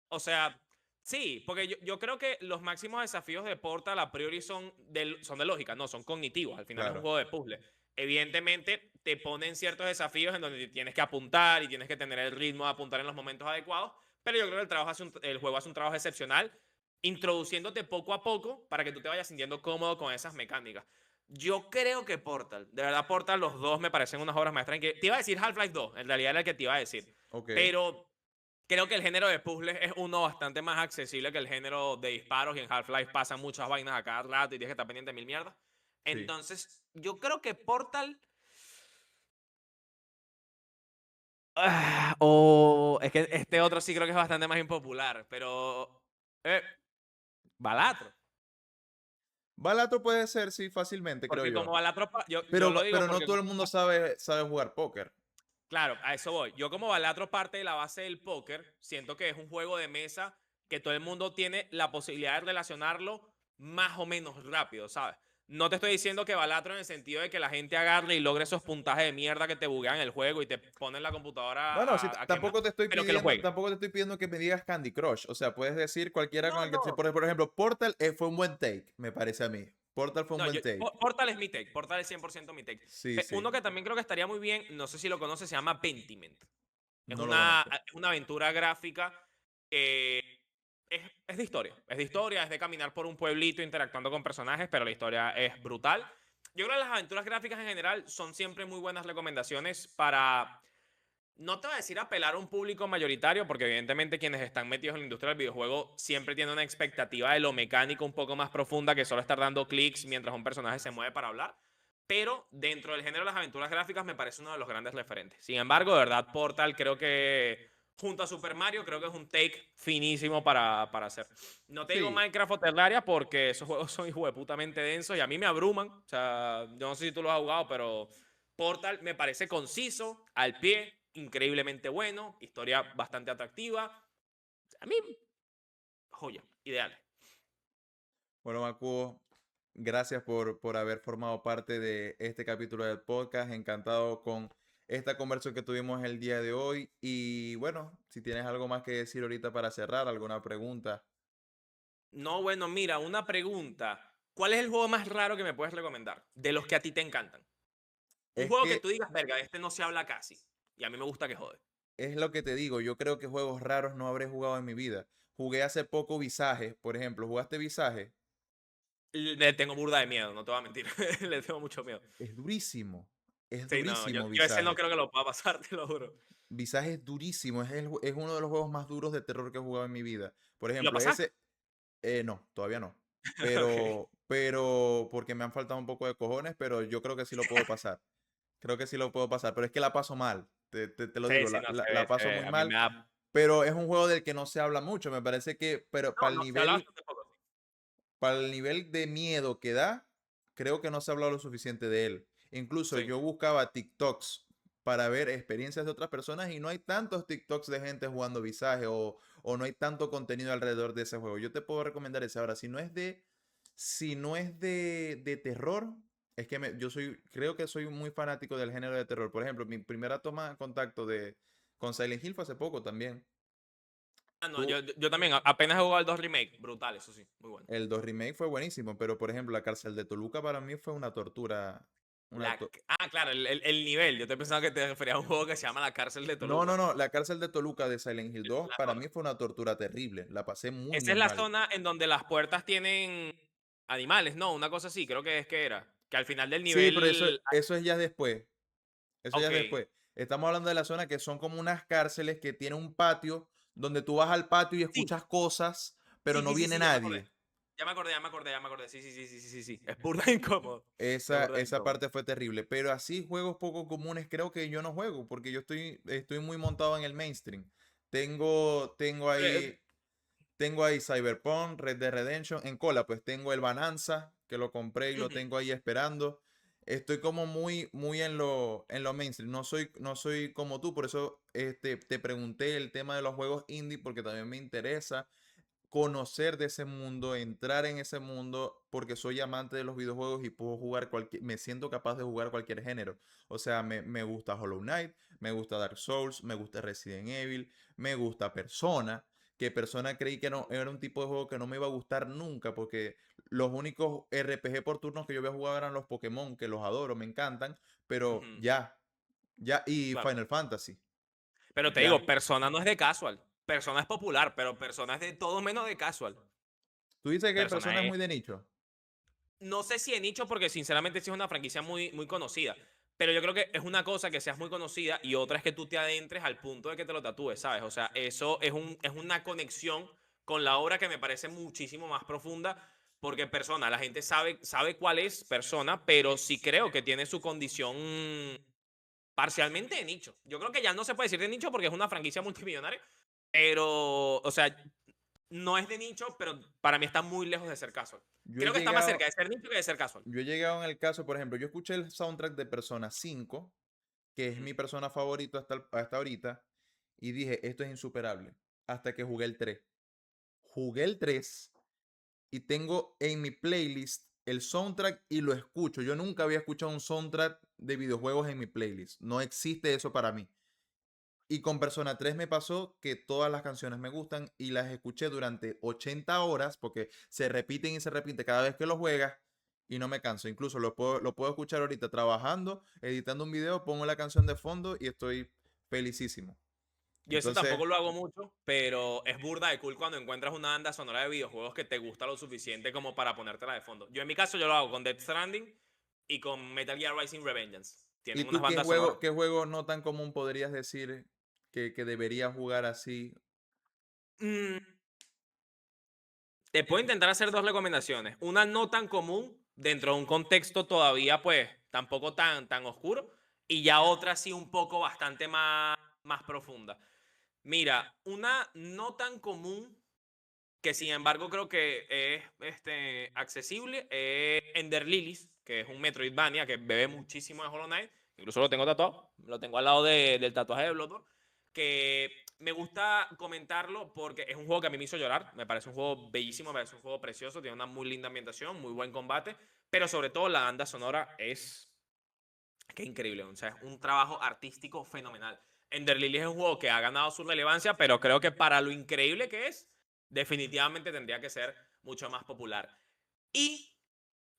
O sea, sí, porque yo creo que los máximos desafíos de Portal a priori son de lógica, no, son cognitivos. Al final es un claro. juego de puzzle. Evidentemente, te ponen ciertos desafíos en donde tienes que apuntar y tienes que tener el ritmo de apuntar en los momentos adecuados. Pero yo creo que el juego hace un trabajo excepcional, introduciéndote poco a poco para que tú te vayas sintiendo cómodo con esas mecánicas. Yo creo que Portal, de verdad, Portal, los dos me parecen unas obras maestras. Te iba a decir Half-Life 2, en realidad era el que te iba a decir. Ok, Pero creo que el género de puzzles es uno bastante más accesible que el género de disparos y en Half-Life pasan muchas vainas a cada rato y tienes que estar pendiente de mil mierdas. sí. Entonces, yo creo que Portal. O es que este otro sí creo que es bastante más impopular, pero. Eh, Balatro. Balato puede ser, sí, fácilmente, creo Porque como yo. Balatro. Yo lo digo Pero no porque todo el mundo sabe jugar póker. claro, a eso voy. Yo como Balatro parte de la base del póker, siento que es un juego de mesa que todo el mundo tiene la posibilidad de relacionarlo más o menos rápido, ¿sabes? No te estoy diciendo que Balatro en el sentido de que la gente agarre y logre esos puntajes de mierda que te buguean el juego y te ponen la computadora No, no, sí, a quemar, pero que lo juegues. tampoco te estoy pidiendo que me digas Candy Crush. O sea, puedes decir cualquiera con No, el que no. por ejemplo, Portal fue un buen take, me parece a mí. Portal fue un No, buen take. Portal es mi take. Portal es 100% mi take. Sí, sí, Uno que también creo que estaría muy bien, no sé si lo conoces, se llama Pentiment. no lo conozco. Es una aventura gráfica que es de historia. Es de historia, es de caminar por un pueblito interactuando con personajes, pero la historia es brutal. Yo creo que las aventuras gráficas en general son siempre muy buenas recomendaciones para, no te voy a decir apelar a un público mayoritario, porque evidentemente quienes están metidos en la industria del videojuego siempre tienen una expectativa de lo mecánico un poco más profunda que solo estar dando clics mientras un personaje se mueve para hablar. Pero dentro del género de las aventuras gráficas me parece uno de los grandes referentes. Sin embargo, de verdad, Portal creo que junto a Super Mario creo que es un take finísimo para hacer. No te digo Sí, Minecraft o Terraria porque esos juegos son hijueputamente densos y a mí me abruman. O sea, yo no sé si tú lo has jugado, pero Portal me parece conciso, al pie, increíblemente bueno, historia bastante atractiva. A mí, joya, ideal. bueno, Macu, gracias por haber formado parte de este capítulo del podcast. Encantado con esta conversación que tuvimos el día de hoy. Y bueno, si tienes algo más que decir ahorita para cerrar, alguna pregunta. No, bueno, mira, una pregunta. ¿Cuál es el juego más raro que me puedes recomendar? De los que a ti te encantan. Un Es juego que que tú digas, verga, de este no se habla casi. Y a mí me gusta que jode. es lo que te digo, yo creo que juegos raros no habré jugado en mi vida. Jugué hace poco Visaje, por ejemplo. ¿Jugaste Visaje? Le tengo burda de miedo, no te voy a mentir. Le tengo mucho miedo. Es durísimo. Es Sí, no, durísimo yo ese no Visaje. creo que lo pueda pasar, te lo juro. Visaje es durísimo. Es uno de los juegos más duros de terror que he jugado en mi vida. Por ¿Y lo ejemplo, pasaste? ese, no, todavía no. Ok. Porque me han faltado un poco de cojones, pero yo creo que sí lo puedo pasar. Creo que sí lo puedo pasar, pero es que la paso mal. Te lo Sí, digo, sí, no, la paso muy a mí mal. me da. Pero es un juego del que no se habla mucho. Me parece que, pero No, no, se habla bastante poco. para el nivel de miedo que da, creo que no se ha hablado lo suficiente de él. Incluso Sí. yo buscaba TikToks para ver experiencias de otras personas y no hay tantos TikToks de gente jugando Visage o no hay tanto contenido alrededor de ese juego. Yo te puedo recomendar ese. Ahora, si no es de terror, es que creo que soy muy fanático del género de terror. Por ejemplo, mi primera toma de contacto con Silent Hill fue hace poco también. Ah, no, Tú, yo también apenas he jugado el 2 Remake. Brutal, eso sí, muy bueno. El 2 Remake fue buenísimo, pero por ejemplo, la cárcel de Toluca para mí fue una tortura. Claro, el nivel. Yo te pensaba que te referías a un juego que se llama La Cárcel de No, no, Toluca. no, la cárcel de Toluca de Silent Hill 2 La para zona. mí fue una tortura terrible. La pasé muy, Esa es muy la mal. zona en donde las puertas tienen animales, ¿no? Una cosa así, creo que es que era. Que al final del Sí, pero nivel. eso es ya después. Eso ya Ok. es después. Estamos hablando de la zona que son como unas cárceles que tiene un patio donde tú vas al patio y Sí, escuchas cosas, pero Sí, no sí, sí, viene sí, ya me acordé. nadie. Ya me acordé, ya me acordé, ya me acordé. Sí, sí, sí, sí, sí, sí, sí. Es burda incómodo. Es Esa, burda esa incómodo. parte fue terrible. Pero así juegos poco comunes creo que yo no juego, porque yo estoy muy montado en el mainstream. Tengo, tengo Pero, ahí, tengo ahí Cyberpunk, Red Dead Redemption, en cola, pues tengo el Bonanza, que lo compré y lo ujú, tengo ahí esperando. Estoy como muy en lo mainstream. No soy como tú, por eso te pregunté el tema de los juegos indie, porque también me interesa conocer de ese mundo, entrar en ese mundo, porque soy amante de los videojuegos y puedo jugar me siento capaz de jugar cualquier género. O sea, me gusta Hollow Knight, me gusta Dark Souls, me gusta Resident Evil, me gusta Persona, que Persona creí que no era un tipo de juego que no me iba a gustar nunca, porque los únicos RPG por turnos que yo había jugado eran los Pokémon, que los adoro, me encantan, pero ujú, ya, y claro. Final Fantasy, Pero te ya. digo, Persona no es de casual. Persona es popular, pero Persona es de todo menos de casual. Tú dices que Persona Persona es es. muy de nicho. No sé si de nicho, porque sinceramente sí es una franquicia muy, muy conocida. Pero yo creo que es una cosa que seas muy conocida y otra es que tú te adentres al punto de que te lo tatúes, ¿sabes? O sea, eso es una conexión con la obra que me parece muchísimo más profunda. Porque Persona, la gente sabe cuál es Persona, pero sí creo que tiene su condición parcialmente de nicho. Yo creo que ya no se puede decir de nicho porque es una franquicia multimillonaria. Pero, o sea, no es de nicho, pero para mí está muy lejos de ser casual. Yo he Creo que está más cerca llegado, de ser nicho que de ser casual. Yo he llegado en el caso, por ejemplo, yo escuché el soundtrack de Persona 5, que es Ujú. mi persona favorito hasta ahorita, y dije, esto es insuperable, hasta que jugué el 3. Jugué el 3 y tengo en mi playlist el soundtrack y lo escucho. Yo nunca había escuchado un soundtrack de videojuegos en mi playlist. No existe eso para mí. Y con Persona 3 me pasó que todas las canciones me gustan y las escuché durante 80 horas porque se repiten y se repiten cada vez que lo juegas y no me canso. Incluso lo puedo escuchar ahorita trabajando, editando un video, pongo la canción de fondo y estoy felicísimo. Yo eso Entonces, tampoco lo hago mucho, pero es burda de cool cuando encuentras una banda sonora de videojuegos que te gusta lo suficiente como para ponértela de fondo. Yo en mi caso yo lo hago con Death Stranding y con Metal Gear Rising Revengeance. ¿y Tienen unas tú qué bandas sonoras. juego no tan común podrías decir que debería jugar así? Mm, Te puedo intentar hacer dos recomendaciones. Una no tan común, dentro de un contexto todavía, pues, tampoco tan oscuro. Y ya otra sí un poco bastante más profunda. Mira, una no tan común, que sin embargo creo que es accesible, es Ender Lilies, que es un Metroidvania que bebe muchísimo de Hollow Knight. Incluso lo tengo tatuado, lo tengo al lado del tatuaje de Bloodborne. Que me gusta comentarlo porque es un juego que a mí me hizo llorar. Me parece un juego bellísimo, me parece un juego precioso, tiene una muy linda ambientación, muy buen combate, pero sobre todo la banda sonora es que increíble. O sea, es un trabajo artístico fenomenal. Ender Lilies es un juego que ha ganado su relevancia, pero creo que para lo increíble que es, definitivamente tendría que ser mucho más popular. Y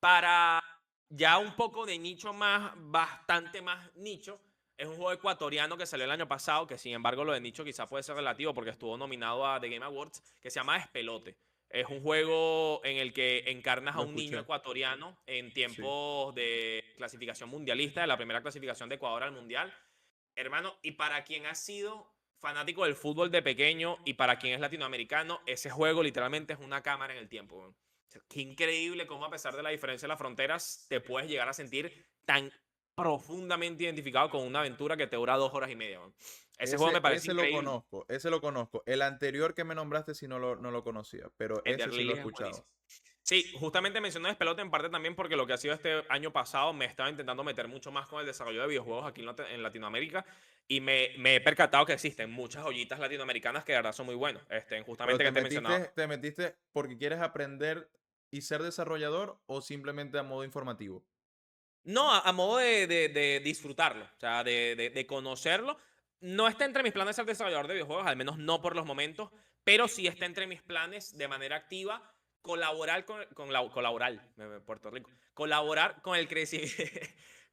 para ya un poco de nicho más, bastante más nicho, es un juego ecuatoriano que salió el año pasado, que sin embargo lo de nicho quizá puede ser relativo porque estuvo nominado a The Game Awards, que se llama Espelote. Es un juego en el que encarnas a Lo un niño escuché, ecuatoriano en sí. tiempos de clasificación mundialista, de la primera clasificación de Ecuador al Mundial. Hermano, y para quien ha sido fanático del fútbol de pequeño y para quien es latinoamericano, ese juego literalmente es una cámara en el tiempo. O sea, qué increíble cómo a pesar de la diferencia de las fronteras te puedes llegar a sentir tan profundamente identificado con una aventura que te dura 2 horas y media. Ese juego me parece Ese lo increíble. conozco, ese lo conozco. El anterior que me nombraste sí no lo conocía, pero ese Ender sí lo he Lilies es escuchado. buenísimo. Sí, justamente mencioné Despelote en parte también porque lo que ha sido este año pasado me estaba intentando meter mucho más con el desarrollo de videojuegos aquí en Latinoamérica y me he percatado que existen muchas joyitas latinoamericanas que de verdad son muy buenos. Pero Justamente que te mencionaba. te metiste porque quieres aprender y ser desarrollador o simplemente a modo informativo. No, a modo de disfrutarlo, o sea, de conocerlo. No está entre mis planes ser desarrollador de videojuegos, al menos no por los momentos, pero sí está entre mis planes de manera activa colaborar Puerto Rico, colaborar con el crecimiento.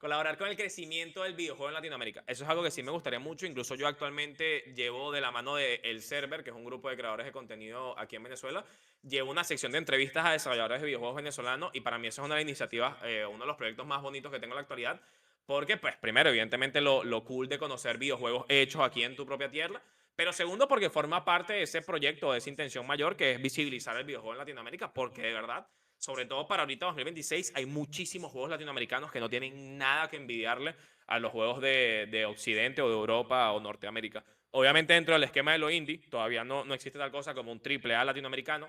Colaborar con el crecimiento del videojuego en Latinoamérica. Eso es algo que sí me gustaría mucho. Incluso yo actualmente llevo de la mano de El Server, que es un grupo de creadores de contenido aquí en Venezuela, llevo una sección de entrevistas a desarrolladores de videojuegos venezolanos y para mí eso es una de las iniciativas, uno de los proyectos más bonitos que tengo en la actualidad, porque pues primero evidentemente lo cool de conocer videojuegos hechos aquí en tu propia tierra, Pero segundo, porque forma parte de ese proyecto, de esa intención mayor, que es visibilizar el videojuego en Latinoamérica, porque de verdad, sobre todo para ahorita 2026, hay muchísimos juegos latinoamericanos que no tienen nada que envidiarle a los juegos de Occidente o de Europa o Norteamérica. Obviamente dentro del esquema de lo indie, todavía no existe tal cosa como un triple A latinoamericano,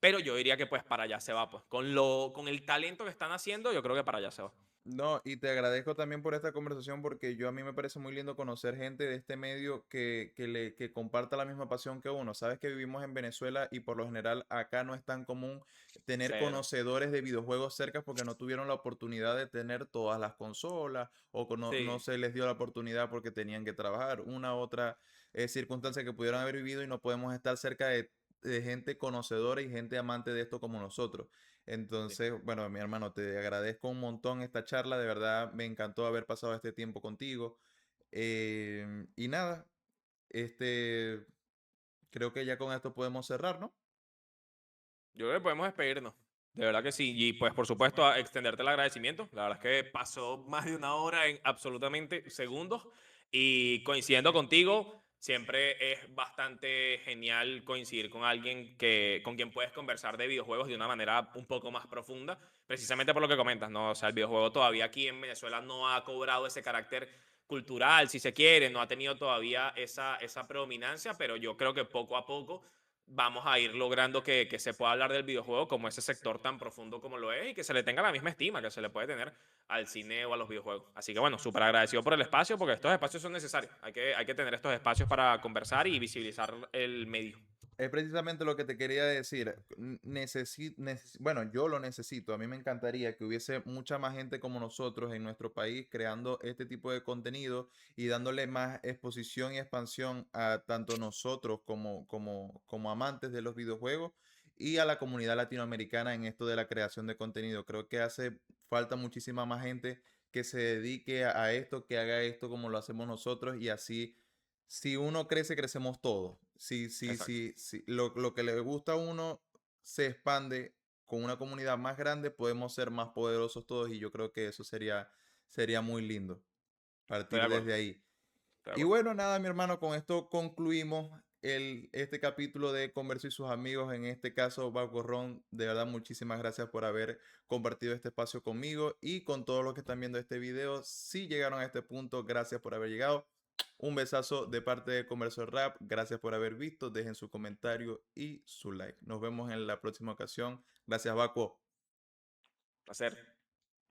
pero yo diría que pues para allá se va, pues. Con el talento que están haciendo, yo creo que para allá se va. No, y te agradezco también por esta conversación porque a mí me parece muy lindo conocer gente de este medio que comparta la misma pasión que uno. Sabes que vivimos en Venezuela y por lo general acá no es tan común tener Cero. conocedores de videojuegos cerca porque no tuvieron la oportunidad de tener todas las consolas o no Sí. se les dio la oportunidad porque tenían que trabajar. Una u otra circunstancia que pudieron haber vivido y no podemos estar cerca de gente conocedora y gente amante de esto como nosotros. Sí. Entonces, bueno, mi hermano, te agradezco un montón esta charla, de verdad me encantó haber pasado este tiempo contigo. Y nada, este, creo que ya con esto podemos cerrar, ¿no? Yo creo que podemos despedirnos. De verdad que sí. Y pues por supuesto a extenderte el agradecimiento. La verdad es que pasó más de una hora en absolutamente segundos. Y coincidiendo contigo, siempre es bastante genial coincidir con alguien con quien puedes conversar de videojuegos de una manera un poco más profunda. Precisamente por lo que comentas, ¿no? O sea, el videojuego todavía aquí en Venezuela no ha cobrado ese carácter cultural, si se quiere, no ha tenido todavía esa predominancia, pero yo creo que poco a poco vamos a ir logrando que se pueda hablar del videojuego como ese sector tan profundo como lo es y que se le tenga la misma estima que se le puede tener al cine o a los videojuegos. Así que bueno, súper agradecido por el espacio porque estos espacios son necesarios. Hay que tener estos espacios para conversar y visibilizar el medio. Es precisamente lo que te quería decir. Bueno, yo lo necesito. A mí me encantaría que hubiese mucha más gente como nosotros en nuestro país creando este tipo de contenido y dándole más exposición y expansión a tanto nosotros como amantes de los videojuegos y a la comunidad latinoamericana en esto de la creación de contenido. Creo que hace falta muchísima más gente que se dedique a esto, que haga esto como lo hacemos nosotros y así si uno crece, crecemos todos. Exacto. Si lo que le gusta a uno se expande con una comunidad más grande, podemos ser más poderosos todos y yo creo que eso sería muy lindo, Estoy de partir acuerdo. desde ahí. Estoy de Y acuerdo. bueno, nada, mi hermano, con esto concluimos este capítulo de Converso y sus amigos, en este caso, Baco Ron. De verdad, muchísimas gracias por haber compartido este espacio conmigo y con todos los que están viendo este video. Si llegaron a este punto, gracias por haber llegado. Un besazo de parte de Converso Rap. Gracias por haber visto. Dejen su comentario y su like. Nos vemos en la próxima ocasión. Gracias, Baco. Placer.